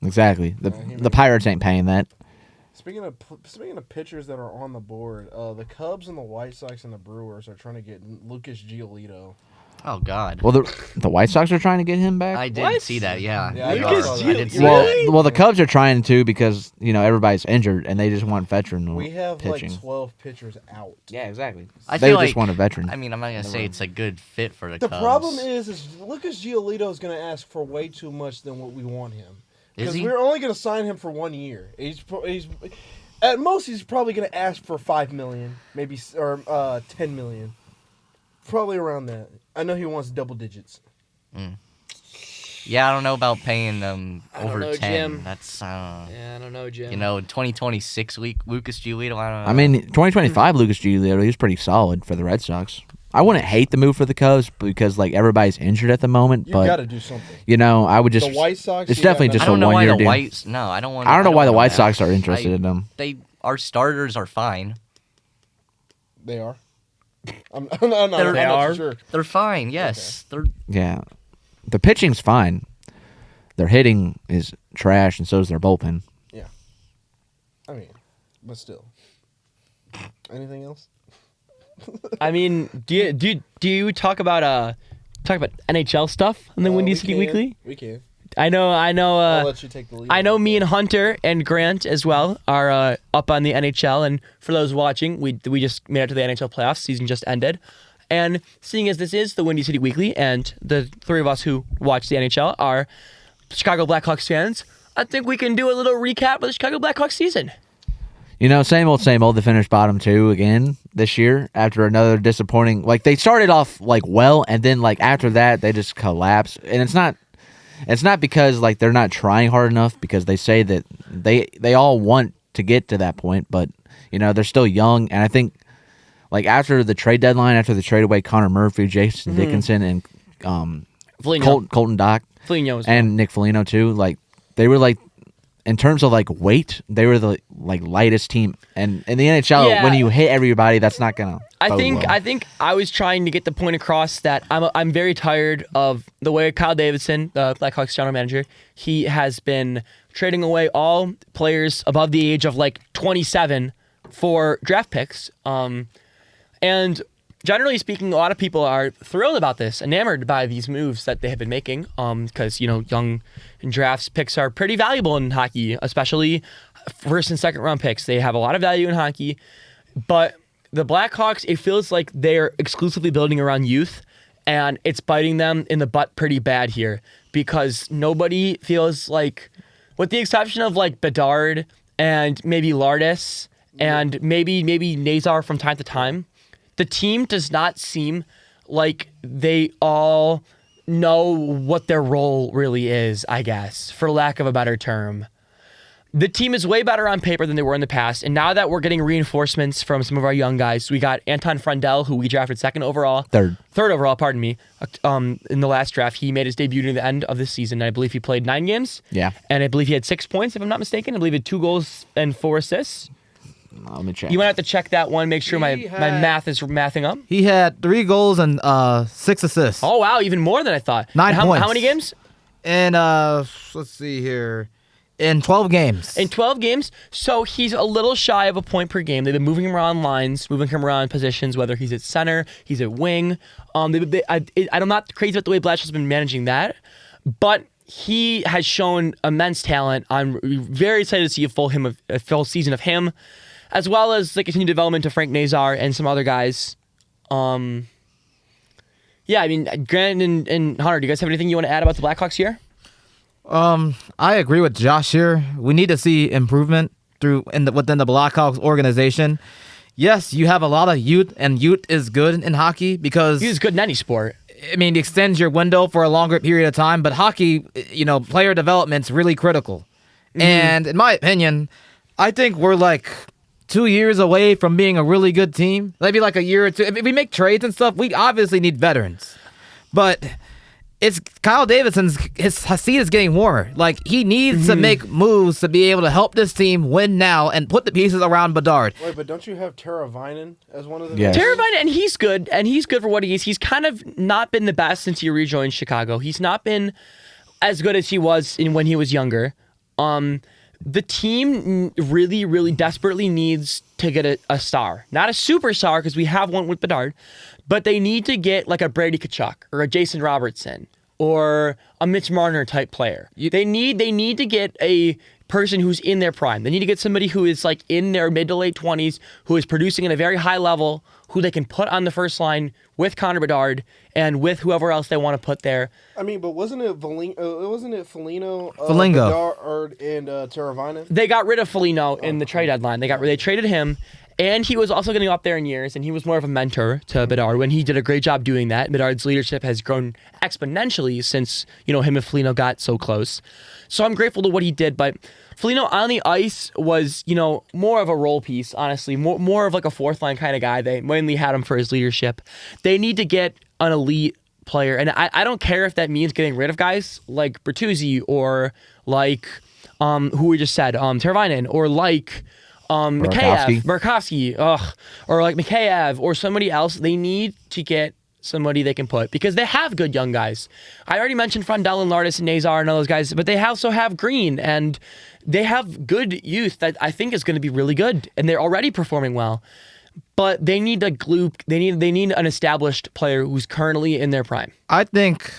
Exactly. The Pirates ain't paying that. Speaking of pitchers that are on the board, the Cubs and the White Sox and the Brewers are trying to get Lucas Giolito. Oh God. Well, the White Sox are trying to get him back. I did What? see that. Yeah. Yeah, I Lucas saw that. I did see well, that. well, the Cubs are trying to because everybody's injured and they just want veteran We have pitching. like 12 pitchers out. Yeah, exactly. I They feel just like, want a veteran. I mean, I'm not gonna say it's a good fit for the The Cubs. problem is Lucas Giolito is going to ask for way too much than what we want him. Is Because he? we're only going to sign him for 1 year. He's at most he's probably going to ask for $5 million, maybe or $10 million, probably around that. I know he wants double digits. Yeah, I don't know about paying them I don't over know, 10. Jim. That's Yeah, I don't know, Jim. 2026 week Lucas Giolito. I don't know. I mean, 2025 Lucas Giolito, he's pretty solid for the Red Sox. I wouldn't hate the move for the Cubs because like everybody's injured at the moment, You got but to do something. I would just The White Sox. it's you got definitely nothing. just I don't a know why one-year the deal. Whites. No, I don't want. I don't know why the White that. Sox are interested in him. Our starters are fine. They are. I'm not sure. They're fine. Yes, Yeah, the pitching's fine. Their hitting is trash, and so is their bullpen. I mean, but still. Anything else? I mean, do you talk about NHL stuff on the Windy We City can. Weekly? We can. I know. I'll let you take the lead. I know me and Hunter and Grant as well are up on the NHL, and for those watching, we just made it to the NHL playoffs. Season just ended, and seeing as this is the Windy City Weekly, and the three of us who watch the NHL are Chicago Blackhawks fans, I think we can do a little recap of the Chicago Blackhawks season. Same old, same old. They finished bottom two again this year after another disappointing. Like they started off like well, and then like after that they just collapsed. And it's not because like they're not trying hard enough, because they say that they all want to get to that point, but they're still young. And I think like after the trade deadline, after they trade away Connor Murphy, Jason Dickinson, and Foligno. Colton Dock, Foligno as and Nick Foligno too, like they were like, in terms of like weight, they were the like lightest team. And in the NHL, Yeah. when you hit everybody, that's not gonna. I bode think well. I was trying to get the point across that I'm very tired of the way Kyle Davidson, the Blackhawks general manager, he has been trading away all players above the age of like 27 for draft picks. And generally speaking, a lot of people are thrilled about this, enamored by these moves that they have been making, because young drafts picks are pretty valuable in hockey, especially first and second round picks. They have a lot of value in hockey, but the Blackhawks, it feels like they're exclusively building around youth, and it's biting them in the butt pretty bad here, because nobody feels like, with the exception of like Bedard and maybe Lardis and maybe Nazar from time to time, the team does not seem like they all know what their role really is, I guess, for lack of a better term. The team is way better on paper than they were in the past, and now that we're getting reinforcements from some of our young guys, we got Anton Frundell, who we drafted third overall, pardon me, in the last draft. He made his debut near the end of this season, and I believe he played 9 games. Yeah. And I believe he had 6 points, if I'm not mistaken. I believe he had 2 goals and 4 assists. Let me check. You might have to check that one, make sure my He had- math is mathing up. He had 3 goals and 6 assists. Oh, wow, even more than I thought. 9 And how points. many games? And let's see here. In 12 games. In 12 games, so he's a little shy of a point per game. They've been moving him around lines, moving him around positions, whether he's at center, he's at wing. I'm not crazy about the way Blatch has been managing that, but he has shown immense talent. I'm very excited to see a full season of him, as well as the continued development of Frank Nazar and some other guys. Yeah, I mean, Grant and Hunter, do you guys have anything you want to add about the Blackhawks here? I agree with Josh here. We need to see improvement within the Blackhawks organization. Yes, you have a lot of youth, and youth is good in hockey because He's good in any sport. I mean, it extends your window for a longer period of time. But hockey, player development's really critical. And in my opinion, I think we're like 2 years away from being a really good team. Maybe like a year or two. If we make trades and stuff, we obviously need veterans. But it's Kyle Davidson's his seat is getting warmer. Like, he needs to make moves to be able to help this team win now and put the pieces around Bedard. Wait, but don't you have Tara Vinen as one of the Yes. Tara Vinen, and he's good for what he is. He's kind of not been the best since he rejoined Chicago. He's not been as good as he was when he was younger. The team really, really desperately needs to get a star. Not a superstar, because we have one with Bedard, but they need to get like a Brady Tkachuk or a Jason Robertson or a Mitch Marner type player. They need to get a person who's in their prime. They need to get somebody who is like in their mid to late 20s, who is producing at a very high level, who they can put on the first line with Connor Bedard and with whoever else they want to put there. I mean, but wasn't it Foligno, Bedard, and Tara Vinen? They got rid of Foligno in the trade deadline. They traded him, and he was also getting up there in years, and he was more of a mentor to Bedard when he did a great job doing that. Bedard's leadership has grown exponentially since him and Foligno got so close. So I'm grateful to what he did, but Foligno on the ice was, more of a role piece, honestly, more of like a fourth line kind of guy. They mainly had him for his leadership. They need to get an elite player, and I don't care if that means getting rid of guys like Bertuzzi or like who we just said, Teravainen, or like Burakovsky, or like Mikheyev or somebody else. They need to get somebody they can put, because they have good young guys. I already mentioned Frondell and Lardis and Nazar and all those guys, but they also have Green, and they have good youth that I think is going to be really good, and they're already performing well. But they need they need an established player who's currently in their prime. I think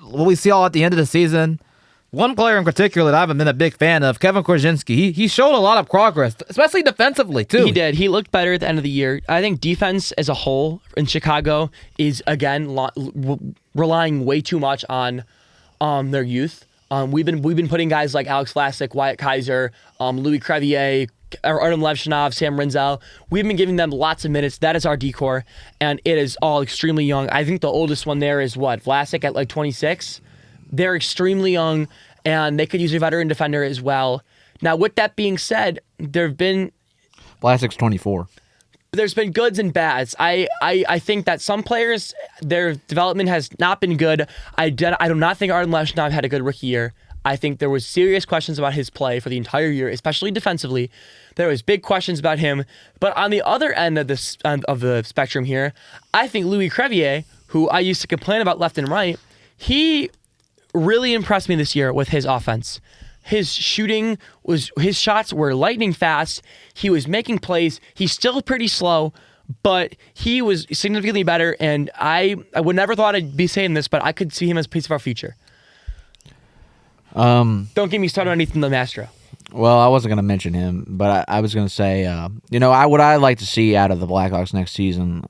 what we see all at the end of the season, one player in particular that I haven't been a big fan of, Kevin Korchinski, he showed a lot of progress, especially defensively, too. He did. He looked better at the end of the year. I think defense as a whole in Chicago is, again, relying way too much on their youth. We've been putting guys like Alex Vlasic, Wyatt Kaiser, Louis Crevier, Artem Levshinov, Sam Renzel. We've been giving them lots of minutes. That is our decor, and it is all extremely young. I think the oldest one there is Vlasic at like 26. They're extremely young, and they could use a veteran defender as well. Now, with that being said, Vlasic's 24. There's been goods and bads. I think that some players, their development has not been good. I do not think Artem Levshinov had a good rookie year. I think there was serious questions about his play for the entire year, especially defensively. There was big questions about him. But on the other end of the spectrum here, I think Louis Crevier, who I used to complain about left and right, he really impressed me this year with his offense. His shots were lightning fast. He was making plays. He's still pretty slow, but he was significantly better. And I would never thought I'd be saying this, but I could see him as a piece of our future. Don't get me started on Ethan Lemastro. Well, I wasn't going to mention him, but I was going to say, what I'd like to see out of the Blackhawks next season,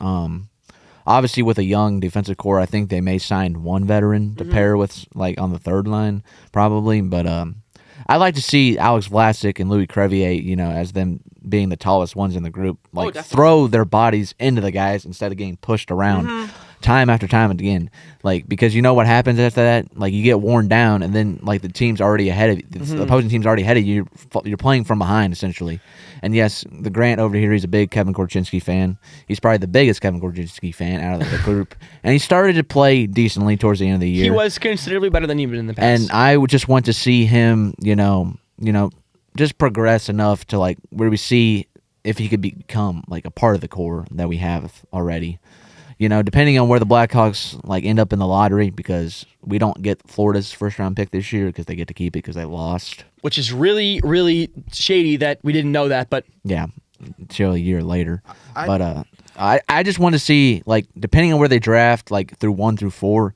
obviously with a young defensive core, I think they may sign one veteran to pair with, like, on the third line, probably. But I'd like to see Alex Vlasic and Louis Crevier, as them being the tallest ones in the group, throw their bodies into the guys instead of getting pushed around time after time again. Like, because you know what happens after that? Like, you get worn down, and then, like, the team's already ahead of you. The opposing team's already ahead of you. You're playing from behind, essentially. And yes, the Grant over here, he's a big Kevin Korchinski fan. He's probably the biggest Kevin Korchinski fan out of the group. And he started to play decently towards the end of the year. He was considerably better than even in the past. And I would just want to see him, just progress enough to, like, where we see if he could become, like, a part of the core that we have already. Depending on where the Blackhawks, like, end up in the lottery, because we don't get Florida's first-round pick this year because they get to keep it because they lost. Which is really, really shady that we didn't know that, but... Yeah, until a year later. I just want to see, like, depending on where they draft, like, through 1 through 4,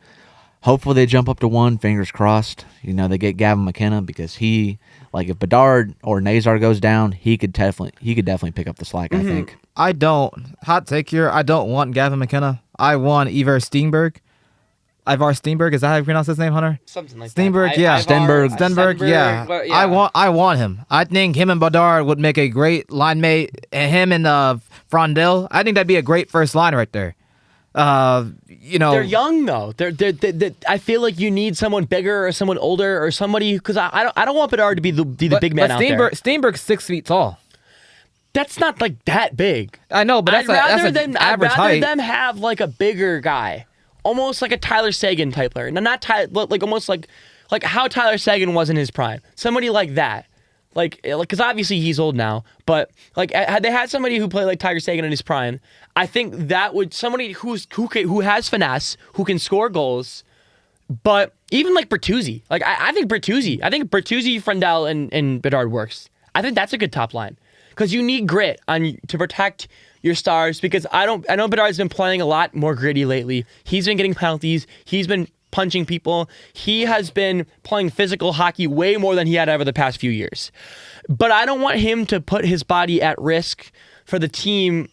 hopefully they jump up to 1. Fingers crossed. They get Gavin McKenna because he, like, if Bedard or Nazar goes down, he could definitely pick up the slack. I think. Hot take here. I don't want Gavin McKenna. I want Ivar Steenberg. Ivar Steenberg, is that how you pronounce his name, Hunter? Something like Steenberg, that. yeah. Stenberg, yeah. But, I want him. I think him and Bedard would make a great line mate. And him and Frondell, I think that'd be a great first line right there. They're young though. They're I feel like you need someone bigger or someone older or somebody because I don't want Bedard to be the big man out there. Steenberg's 6 feet tall. That's not like that big. I know, but that's an average height. I'd rather them have like a bigger guy, almost like a Tyler Seguin type player. No, not like almost like how Tyler Seguin was in his prime. Somebody like that. Like, because obviously he's old now, but like had they had somebody who played like Tiger Sagan in his prime, I think that would somebody who has finesse, who can score goals, but even like Bertuzzi, like I think Bertuzzi, Frendel, and Bedard works. I think that's a good top line because you need grit to protect your stars. Because I know Bedard's been playing a lot more gritty lately. He's been getting penalties. He's been punching people. He has been playing physical hockey way more than he had over the past few years. But I don't want him to put his body at risk for the team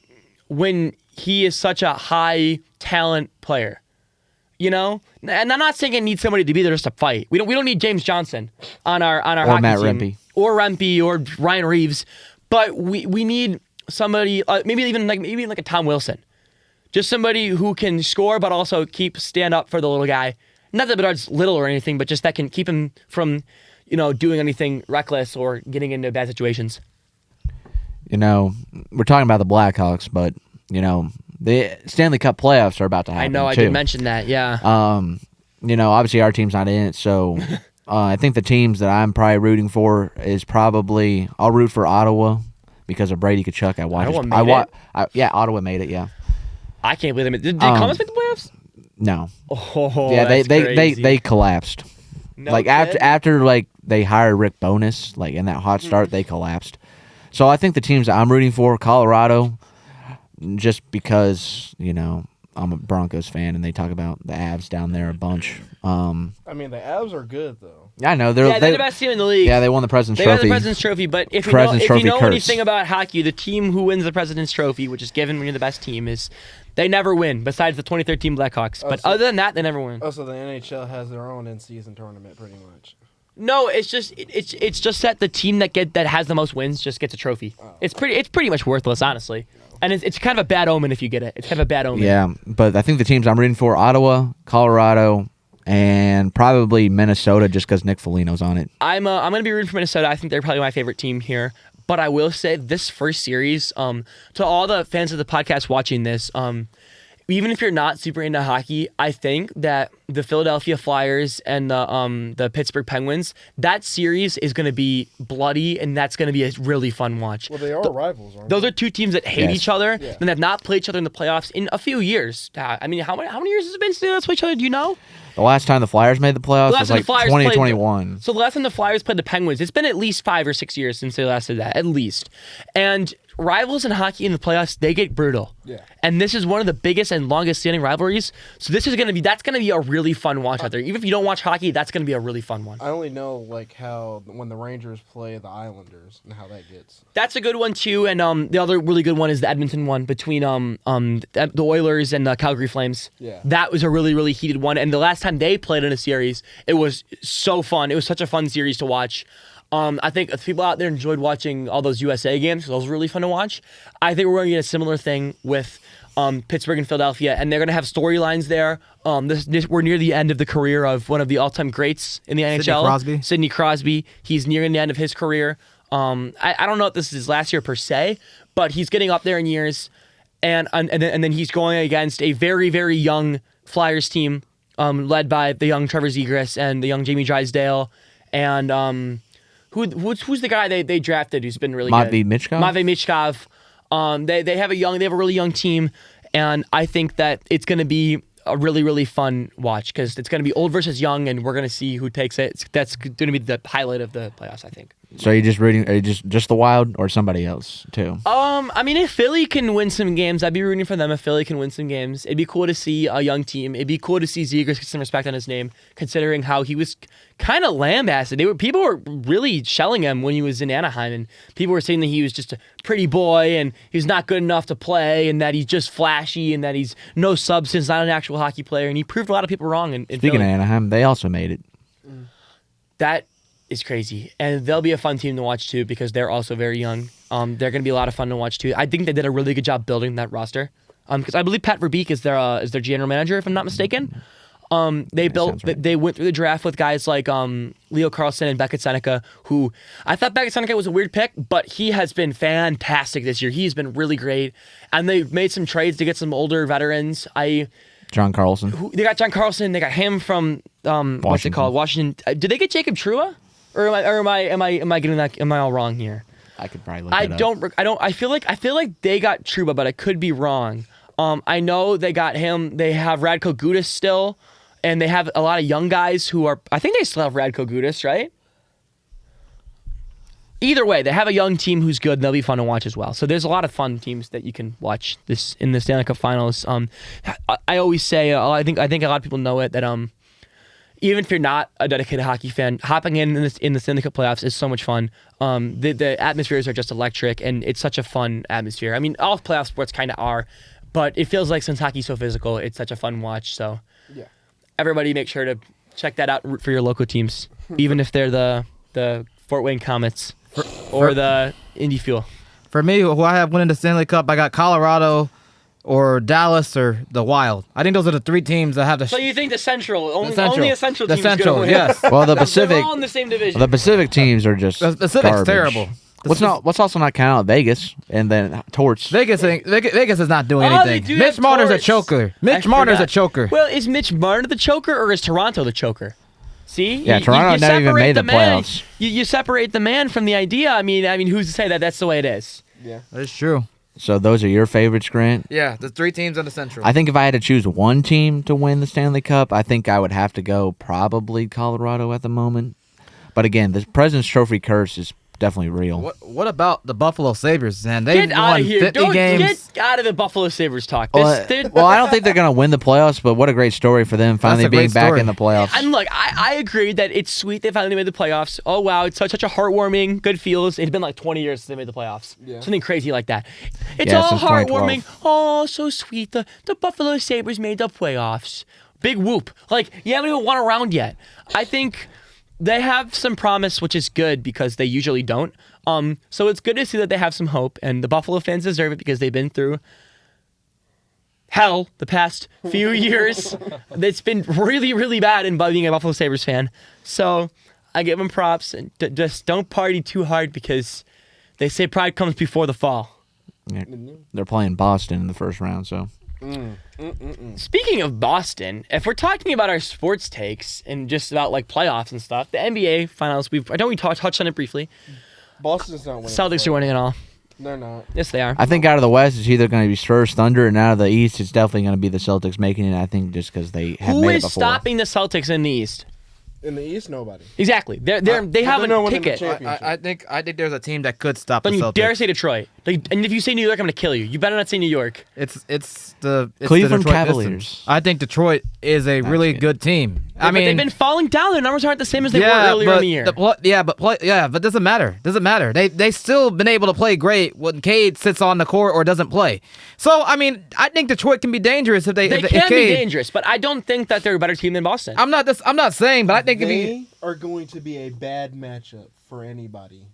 when he is such a high talent player. And I'm not saying it needs somebody to be there just to fight. We don't need James Johnson on our hockey Matt team. Rempe. Or Rempe or Ryan Reeves. But we need somebody maybe even like a Tom Wilson. Just somebody who can score but also stand up for the little guy. Not that Bedard's little or anything, but just that can keep him from, doing anything reckless or getting into bad situations. We're talking about the Blackhawks, but the Stanley Cup playoffs are about to happen. I know, I too. did mention that. Yeah. Obviously our team's not in it, so I think the teams that I'm probably rooting for is probably I'll root for Ottawa because of Brady Tkachuk. Ottawa made it. Yeah. I can't believe it. Did Columbus make the playoffs? No. Oh, Yeah, that's crazy. they collapsed. No like kidding? after like they hired Rick Bowness, like in that hot start, they collapsed. So I think the teams that I'm rooting for, Colorado, just because I'm a Broncos fan and they talk about the Avs down there a bunch. I mean, the Avs are good though. I know they're the best team in the league. Yeah, they won the President's They Trophy. won the President's Trophy, but if you know anything about hockey, the team who wins the President's Trophy, which is given when you're the best team, is they never win. Besides the 2013 Blackhawks, but other than that, they never win. Oh, so the NHL has their own in-season tournament, pretty much. No, it's just that the team that has the most wins just gets a trophy. Oh. It's pretty much worthless, honestly. And it's kind of a bad omen if you get it. It's kind of a bad omen. Yeah, but I think the teams I'm rooting for, Ottawa, Colorado, and probably Minnesota, just because Nick Foligno's on it. I'm gonna be rooting for Minnesota. I think they're probably my favorite team here. But I will say this first series, to all the fans of the podcast watching this, even if you're not super into hockey, I think that the Philadelphia Flyers and the Pittsburgh Penguins, that series is going to be bloody, and that's going to be a really fun watch. Well, they are rivals, aren't Those they? are two teams that hate each other Yeah. and have not played each other in the playoffs in a few years. I mean, how many years has it been since they last played each other? Do you know? The last time the Flyers made the playoffs was like 2021. So the last time the Flyers played the Penguins, it's been at least 5 or 6 years since they last did that, at least. And rivals in hockey in the playoffs, they get brutal. Yeah. And this is one of the biggest and longest standing rivalries. So that's going to be a really fun watch out there. Even if you don't watch hockey, that's going to be a really fun one. I only know like how when the Rangers play the Islanders and how that gets. That's a good one too. And the other really good one is the Edmonton one between the Oilers and the Calgary Flames. Yeah. That was a really, really heated one. And the last time they played in a series, it was so fun. It was such a fun series to watch. I think if people out there enjoyed watching all those USA games, those were really fun to watch. I think we're going to get a similar thing with Pittsburgh and Philadelphia, and they're going to have storylines there. We're near the end of the career of one of the all-time greats in the NHL, Sidney Crosby. He's nearing the end of his career. I don't know if this is his last year per se, but he's getting up there in years, and then he's going against a very, very young Flyers team led by the young Trevor Zegras and the young Jamie Drysdale, and who's the guy they drafted who's been really Matvei good? Michkov? Matvei Michkov. They have a really young team, and I think that it's going to be a really, really fun watch because it's going to be old versus young, and we're going to see who takes it. That's going to be the highlight of the playoffs, I think. So are you just rooting? Are you just the Wild or somebody else too? I mean, if Philly can win some games, I'd be rooting for them. If Philly can win some games, it'd be cool to see a young team. It'd be cool to see Zegers get some respect on his name, considering how he was kind of lambasted. People were really shelling him when he was in Anaheim, and people were saying that he was just a pretty boy and he's not good enough to play, and that he's just flashy, and that he's no substance, not an actual hockey player. And he proved a lot of people wrong. In Speaking Philly. of Anaheim, they also made it. That is crazy, and they'll be a fun team to watch too because they're also very young. They're going to be a lot of fun to watch too. I think they did a really good job building that roster. Because I believe Pat Verbeek is their general manager, if I'm not mistaken. They went through the draft with guys like Leo Carlson and Beckett Seneca, who I thought Beckett Seneca was a weird pick, but he has been fantastic this year. He's been really great, and they've made some trades to get some older veterans. John Carlson. They got John Carlson. They got him from what's it called? Washington. Did they get Jacob Trua? Or am I getting that? Am I all wrong here? I could probably look that up. I feel like they got Truba, but I could be wrong. I know they got him. They have Radko Gudas still, and they have a lot of young guys who are. I think they still have Radko Gudas, right? Either way, they have a young team who's good, and they'll be fun to watch as well. So there's a lot of fun teams that you can watch this in the Stanley Cup Finals. I always say, I think a lot of people know it that even if you're not a dedicated hockey fan, hopping in the Stanley Cup playoffs is so much fun. The atmospheres are just electric, and it's such a fun atmosphere. I mean, all playoff sports kind of are, but it feels like since hockey's so physical, it's such a fun watch. So, Yeah. Everybody make sure to check that out and root for your local teams, even if they're the Fort Wayne Comets or the Indy Fuel. For me, who I have winning the Stanley Cup, I got Colorado or Dallas or the Wild. I think those are the three teams that have the. So you think the Central? Only a Central the team Central, is going to win. yes. Well, the Pacific. They're all in the same division. The Pacific teams are just The Pacific's garbage. terrible. What's also not counting out Vegas and then Torts. Vegas is not doing Oh, they anything. do Mitch have Marner's a Torts. choker. I Mitch Marner's forgot. a choker. Well, is Mitch Marner the choker or is Toronto the choker? See? Yeah, Toronto never even separate made the man- playoffs. You separate the man from the idea. I mean, who's to say that that's the way it is? Yeah. That's true. So those are your favorites, Grant? Yeah, the three teams in the Central. I think if I had to choose one team to win the Stanley Cup, I think I would have to go probably Colorado at the moment. But again, the President's Trophy curse is definitely real. What about the Buffalo Sabres, man? They've Get out won of here. 50 games. Get out of the Buffalo Sabres talk. Well, I don't think they're going to win the playoffs, but what a great story for them finally a great being back story. in the playoffs. And look, I agree that it's sweet they finally made the playoffs. Oh, wow. It's such a heartwarming, good feels. It's been like 20 years since they made the playoffs. Yeah. Something crazy like that. It's Yeah, all since heartwarming. 2012. Oh, so sweet. The Buffalo Sabres made the playoffs. Big whoop. Like, you haven't even won a round yet. I think they have some promise, which is good because they usually don't. So it's good to see that they have some hope, and the Buffalo fans deserve it because they've been through hell the past few years. It's been really, really bad in being a Buffalo Sabres fan. So I give them props, and just don't party too hard because they say pride comes before the fall. Yeah, they're playing Boston in the first round, so. Speaking of Boston, if we're talking about our sports takes and just about like playoffs and stuff, the NBA finals, we touched on it briefly. Boston's not winning. Celtics are winning it all. They're not. Yes, they are. I think out of the West, it's either going to be Spurs, Thunder, and out of the East, it's definitely going to be the Celtics making it. I think just because they have Who made it is before. stopping the Celtics in the East? In the East, nobody. Exactly. They have not a winning the ticket. championship. I think there's a team that could stop Don't the you Celtics. dare say Detroit. Like, and if you say New York, I'm going to kill you. You better not say New York. It's the Cleveland Detroit Cavaliers. Pistons. I think Detroit is a really good team. But they've been falling down. Their numbers aren't the same as they were earlier in the year. But doesn't matter. Doesn't matter. They still been able to play great when Cade sits on the court or doesn't play. So I mean, I think Detroit can be dangerous if They if can be Cade- dangerous, but I don't think that they're a better team than Boston. I'm not saying, but I think if he They are going to be a bad matchup for anybody.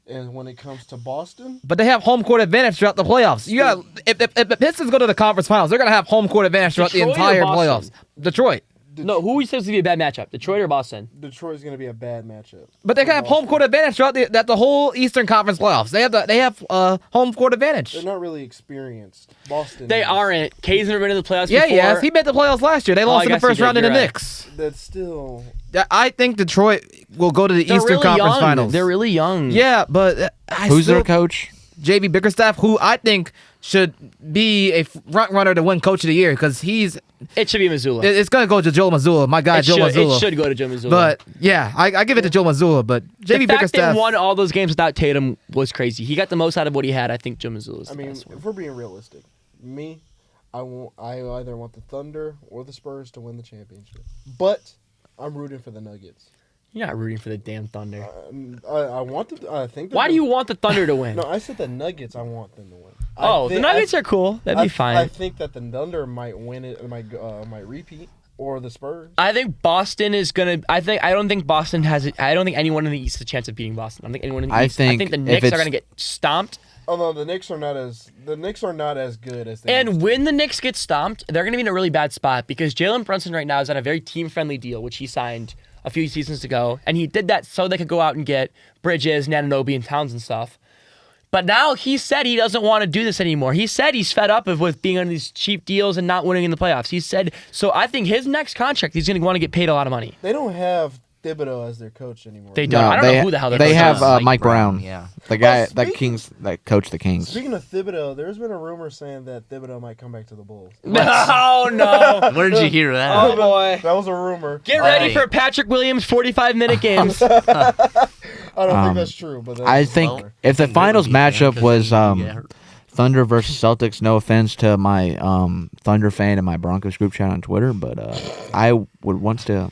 And when it comes to Boston, But they have home court advantage throughout the playoffs. You got if the Pistons go to the conference finals, they're gonna have home court advantage throughout Detroit the or entire Boston? playoffs. Detroit, No, who says to be a bad matchup? Detroit or Boston? Detroit's going to be a bad matchup. but they can have home court advantage throughout the whole Eastern Conference playoffs. They have home court advantage. They're not really experienced. Boston. They is. aren't. Cade's never been in the playoffs Yeah, before. yes, he made the playoffs last year. They lost I in the guess he first did, round in the you're right. Knicks. That's still. I think Detroit will go to the They're Eastern really Conference young. Finals. They're really young. Yeah, but Who's their coach? JB Bickerstaff, who I think should be a front runner to win Coach of the Year because It should be Missoula. it's going to go to Joe Mazzulla. My guy, Joe Mazzulla. It should go to Joe Missoula. But yeah, I give it to Joe Mazzulla. But the JB fact Bickerstaff. they won all those games without Tatum was crazy. He got the most out of what he had. I think Joe Missoula's the I mean, best one. if we're being realistic, I either want the Thunder or the Spurs to win the championship. But I'm rooting for the Nuggets. You're not rooting for the damn Thunder. I want the. I think. Why do you want the Thunder to win? No, I said the Nuggets. I want them to win. The Nuggets are cool. That'd be fine. I think that the Thunder might win it and might repeat, or the Spurs. I think Boston is gonna. I don't think Boston has it. I don't think anyone in the East has a chance of beating Boston. I don't think anyone in the East. I think the Knicks are gonna get stomped. Oh no, the Knicks are not as good as they. And when the Knicks get stomped, they're gonna be in a really bad spot because Jalen Brunson right now is on a very team-friendly deal, which he signed a few seasons ago, and he did that so they could go out and get Bridges, Nananobi, and Towns and stuff. But now he said he doesn't want to do this anymore. He said he's fed up with being on these cheap deals and not winning in the playoffs. He said, so I think his next contract, he's going to want to get paid a lot of money. They don't have Thibodeau as their coach anymore. They don't. I don't know who the hell they have. Mike Brown. Yeah. The guy that coached the Kings. Speaking of Thibodeau, there's been a rumor saying that Thibodeau might come back to the Bulls. No, no. Where did you hear that? Oh, boy. That was a rumor. Get ready for Patrick Williams 45-minute games. I don't think that's true, but I think if the finals matchup was Thunder versus Celtics, no offense to my Thunder fan and my Broncos group chat on Twitter, but I would want to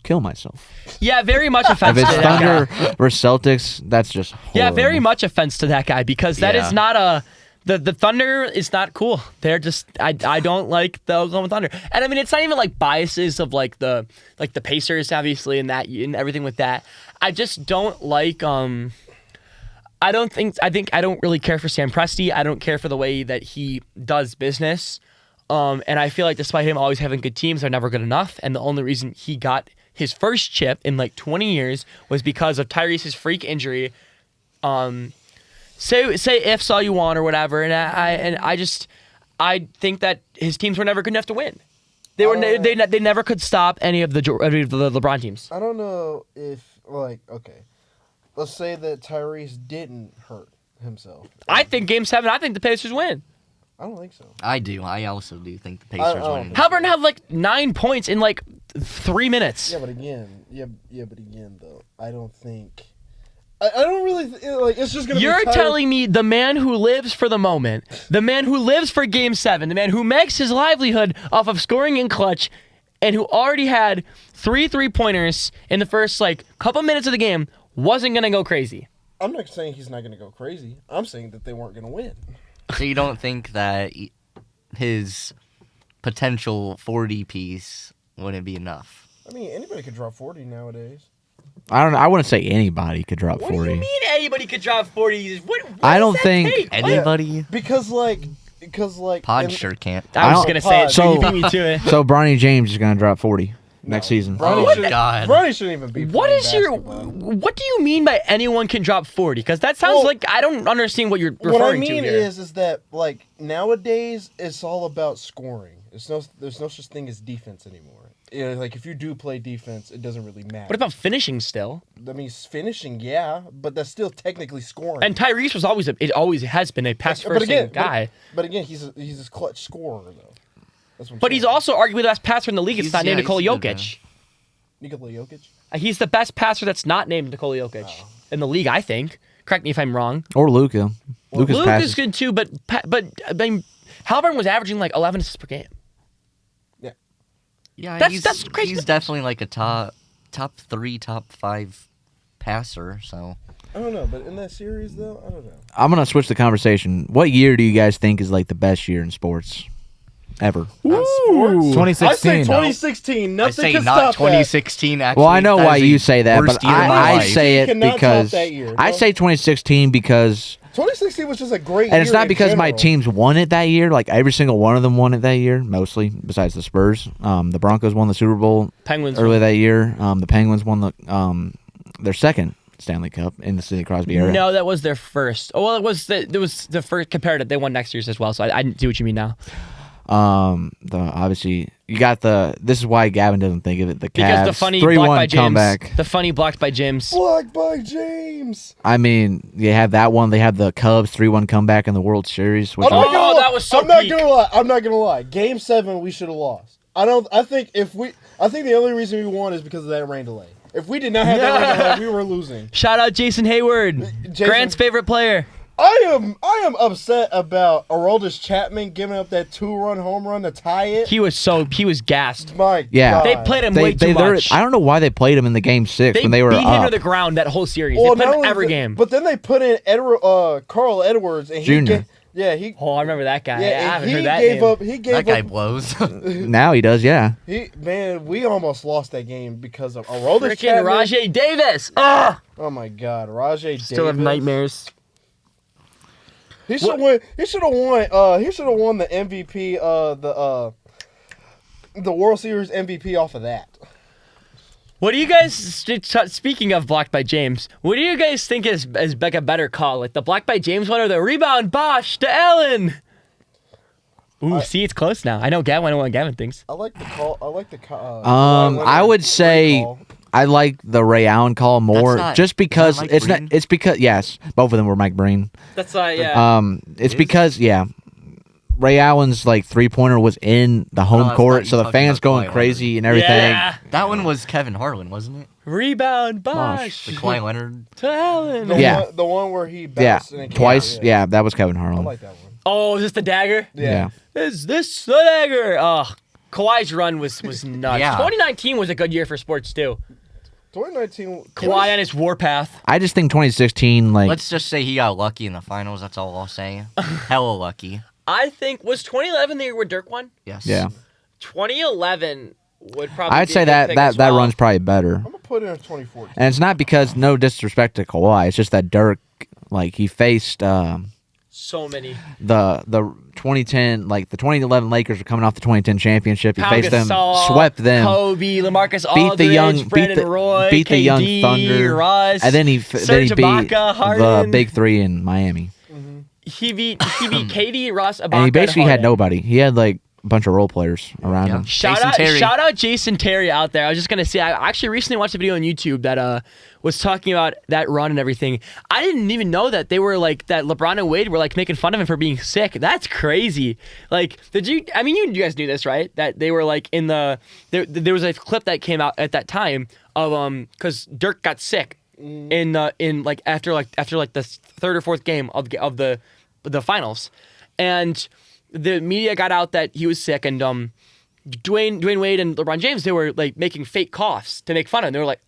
kill myself. Yeah, very much offense If to it's that Thunder guy. versus Celtics, that's just horrible. Yeah, very much offense to that guy because that is not a. The Thunder is not cool. They're just I don't like the Oklahoma Thunder. And I mean it's not even like biases of like the Pacers obviously and everything with that. I just don't like I don't really care for Sam Presti. I don't care for the way that he does business. And I feel like despite him always having good teams, they're never good enough. And the only reason he got his first chip in like 20 years was because of Tyrese's freak injury. Say ifs all you want or whatever, and I think that his teams were never good enough to win. They never could stop any of the LeBron teams. I don't know if let's say that Tyrese didn't hurt himself. I think Game 7. I think the Pacers win. I don't think so. I do. I also do think the Pacers win. Halliburton had like 9 points in like 3 minutes. Yeah, but again, though, I don't think. I don't really it's just gonna. You're telling me the man who lives for the moment, the man who lives for Game 7, the man who makes his livelihood off of scoring in clutch, and who already had 3 3-pointers in the first like couple minutes of the game, wasn't gonna go crazy. I'm not saying he's not gonna go crazy. I'm saying that they weren't gonna win. So you don't think that his potential 40 piece wouldn't be enough? I mean, anybody could drop 40 nowadays. I don't know. I wouldn't say anybody could drop 40. What do you mean anybody could drop 40? What I don't does that think take? Anybody? Because Pod sure can't. I was I gonna don't- say it, so you so- beat me to it. So Bronny James is gonna drop 40 next season. Bronny God. Bronny shouldn't even be. What playing is your? basketball. What do you mean by anyone can drop 40? Because that sounds Well, like I don't understand what you're referring What I to mean here. is that like nowadays it's all about scoring. There's no such thing as defense anymore. Like if you do play defense, it doesn't really matter. What about finishing still? I mean, finishing, yeah, but that's still technically scoring. And Tyrese was always has been a pass first guy. But again, he's a clutch scorer though. That's what I'm But saying. he's also arguably the best passer in the league. It's not named Nikola he's good, Jokic. Nikola Jokic. He's the best passer that's not named Nikola Jokic in the league, I think. Correct me if I'm wrong. Or Luka. Luka's Luke passes. is good too, but I mean, Halliburton was averaging like 11 assists per game. Yeah, That's crazy. He's definitely like a top 3, top 5 passer. So I don't know, but in that series though, I don't know. I'm gonna switch the conversation. What year do you guys think is like the best year in sports ever? Sports? 2016. I say 2016. I Nothing say can not stop 2016. Actually, Well, I know that why is you the say that, worst but year of my I life. say You it cannot top because that year, I no. say 2016 because, that. 2016 was just a great. and it's year not in because my general. teams won it that year. Like every single one of them won it that year, mostly besides the Spurs. The Broncos won the Super Bowl Penguins earlier that year. The Penguins won their second Stanley Cup in the Sidney Crosby era. No, that was their first. Oh well, it was the first comparative. They won next year's as well. So I didn't see what you mean now. Obviously you got this is why Gavin doesn't think of it. The Cavs Because the funny 3-1 blocked by James. comeback. The funny blocked by James. Blocked by James. I mean, they have that one. They have the Cubs 3-1 comeback in the World Series. Which I'm not Oh, gonna lie. that was so I'm not peak. gonna lie. I'm not gonna lie. Game 7, we should have lost. I think the only reason we won is because of that rain delay. If we did not have that rain delay, we were losing. Shout out Jason Hayward, Jason- Grant's favorite player. I am upset about Aroldis Chapman giving up that 2-run home run to tie it. He was gassed. My Yeah. God. They played him way too much. I don't know why they played him in the game 6 They when they were beat him up. to the ground that whole series. Well, they played not him only every that- game. But then they put in Carl Edwards and Junior. he Oh, I remember that guy. I haven't he heard that gave name. up. He gave That guy up. blows. Now he does, yeah. We almost lost that game because of Aroldis Freaking Chapman. Rajay Davis. Oh, Oh my God, Rajay still have Davis. nightmares. He should win. He should have won. He should have won the MVP. The World Series MVP off of that. What do you guys? Speaking of blocked by James, what do you guys think is like a better call, like the blocked by James one or the rebound Bosch to Allen? Ooh, see, it's close now. I know Gavin. I know what Gavin thinks. I like the call. I like the call. I would say I like the Ray Allen call more, That's not- just because is that Mike it's Breen? not. It's because yes, both of them were Mike Breen. That's yeah. It's because Ray Allen's like 3-pointer was in the home I thought court, you so the talking fans about going Kawhi crazy and everything. Yeah. That one was Kevin Harlan, wasn't it? Rebound Bosch The Kawhi Leonard. to Allen. Yeah. The one where he Yeah, bounced and it came twice. out. Yeah, that was Kevin I Harlan. like that one. Oh, is this the dagger? Yeah. Is this the dagger? Oh, Kawhi's run was nuts. Yeah. 2019 was a good year for sports too. 2019. Kawhi on his warpath. I just think 2016, like Let's just say he got lucky in the finals. That's all I'll say. Hella lucky. I think was 2011 the year where Dirk won. Yes. yeah, 2011 would probably. I'd be say a good that pick that as that well. run's probably better. I'm gonna put it in 2014. And it's not because no disrespect to Kawhi, it's just that Dirk, like he faced so many. the 2010, like the 2011 Lakers were coming off the 2010 championship. He Pau faced them, Gasol, swept them, Kobe, LaMarcus beat Aldridge, the young, Brandon Roy, beat the young KD, Thunder, Russ, and then he Serge beat Ibaka, Harden. the big three in Miami. He beat KD, Russ, Ibaka, And he basically had Harden. nobody. He had like a bunch of role players around Yeah. him. Shout out Jason Terry out there. I was just gonna say, I actually recently watched a video on YouTube that was talking about that run and everything. I didn't even know that they were like that. LeBron and Wade were like making fun of him for being sick. That's crazy. Like, did you? I mean, you guys knew this, right? That they were like in the there was a clip that came out at that time of because Dirk got sick in like after the third or fourth game of the finals, and the media got out that he was sick, and Dwayne Wade and LeBron James, they were like making fake coughs to make fun of him. They were like,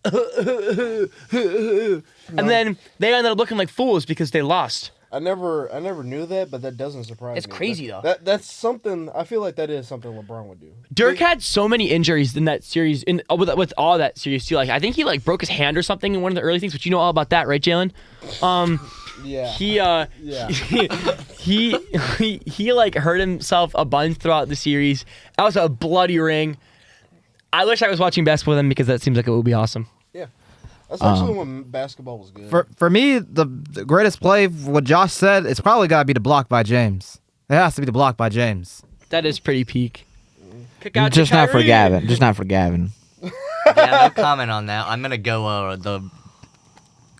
and then they ended up looking like fools because they lost. I never knew that, but that doesn't surprise me. It's crazy, though. That's something. I feel like that is something LeBron would do. Dirk had so many injuries in that series, with all that series too. Like I think he like broke his hand or something in one of the early things, but you know all about that, right, Jalen? Yeah. He like hurt himself a bunch throughout the series. That was a bloody ring. I wish I was watching basketball with him because that seems like it would be awesome. Yeah. That's actually when basketball was good. For me, the greatest play, what Josh said, it's probably got to be the block by James. It has to be the block by James. That is pretty peak. Kick out Just to not for Kyrie. Gavin. Just not for Gavin. Yeah, no comment on that. I'm gonna go the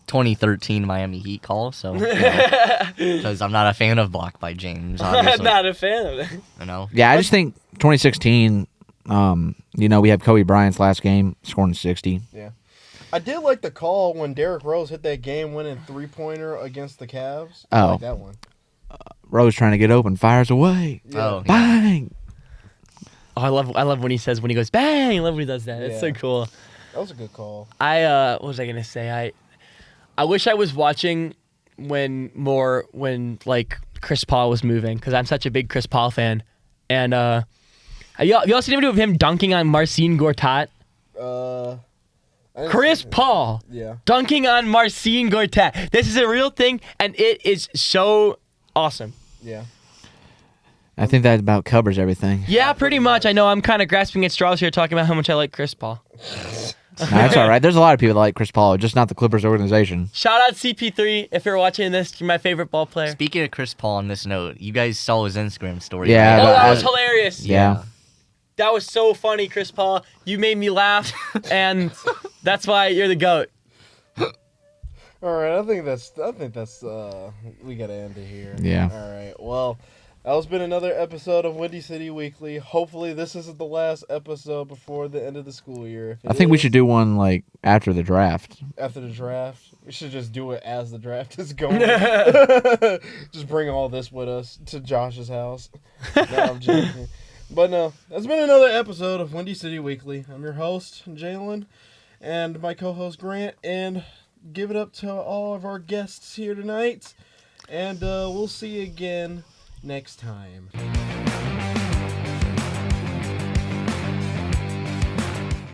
2013 Miami Heat call. So because I'm not a fan of block by James. I'm Obviously, not a fan of it. you know. Yeah, I just think 2016. We have Kobe Bryant's last game scoring 60. Yeah. I did like the call when Derrick Rose hit that game-winning three-pointer against the Cavs. I Oh. like that one. Rose trying to get open, fires away, Yeah. Oh, yeah. bang. Oh, I love when he goes bang. I love when he does that. It's so Yeah. cool. That was a good call. What was I gonna say? I wish I was watching when like Chris Paul was moving because I'm such a big Chris Paul fan. And have y'all seen a video of him dunking on Marcin Gortat? I didn't Chris see it. Paul Yeah. dunking on Marcin Gortat. This is a real thing, and it is so awesome. Yeah. I think that about covers everything. Yeah, pretty much. I know I'm kind of grasping at straws here talking about how much I like Chris Paul. No, that's all right. There's a lot of people that like Chris Paul, just not the Clippers organization. Shout out CP3 if you're watching this. You're my favorite ball player. Speaking of Chris Paul on this note, you guys saw his Instagram story. Yeah, Oh, right? that was hilarious. Yeah. That was so funny, Chris Paul. You made me laugh, and that's why you're the GOAT. All right, I think that's we gotta end it here. Yeah. All right. Well, that has been another episode of Windy City Weekly. Hopefully, this isn't the last episode before the end of the school year. If I it think we is, should do one like after the draft. after the draft. We should just do it as the draft is going. Just bring all this with us to Josh's house. No, I'm joking. But no, that's been another episode of Windy City Weekly. I'm your host, Jalen, and my co-host, Grant, and give it up to all of our guests here tonight. And we'll see you again next time.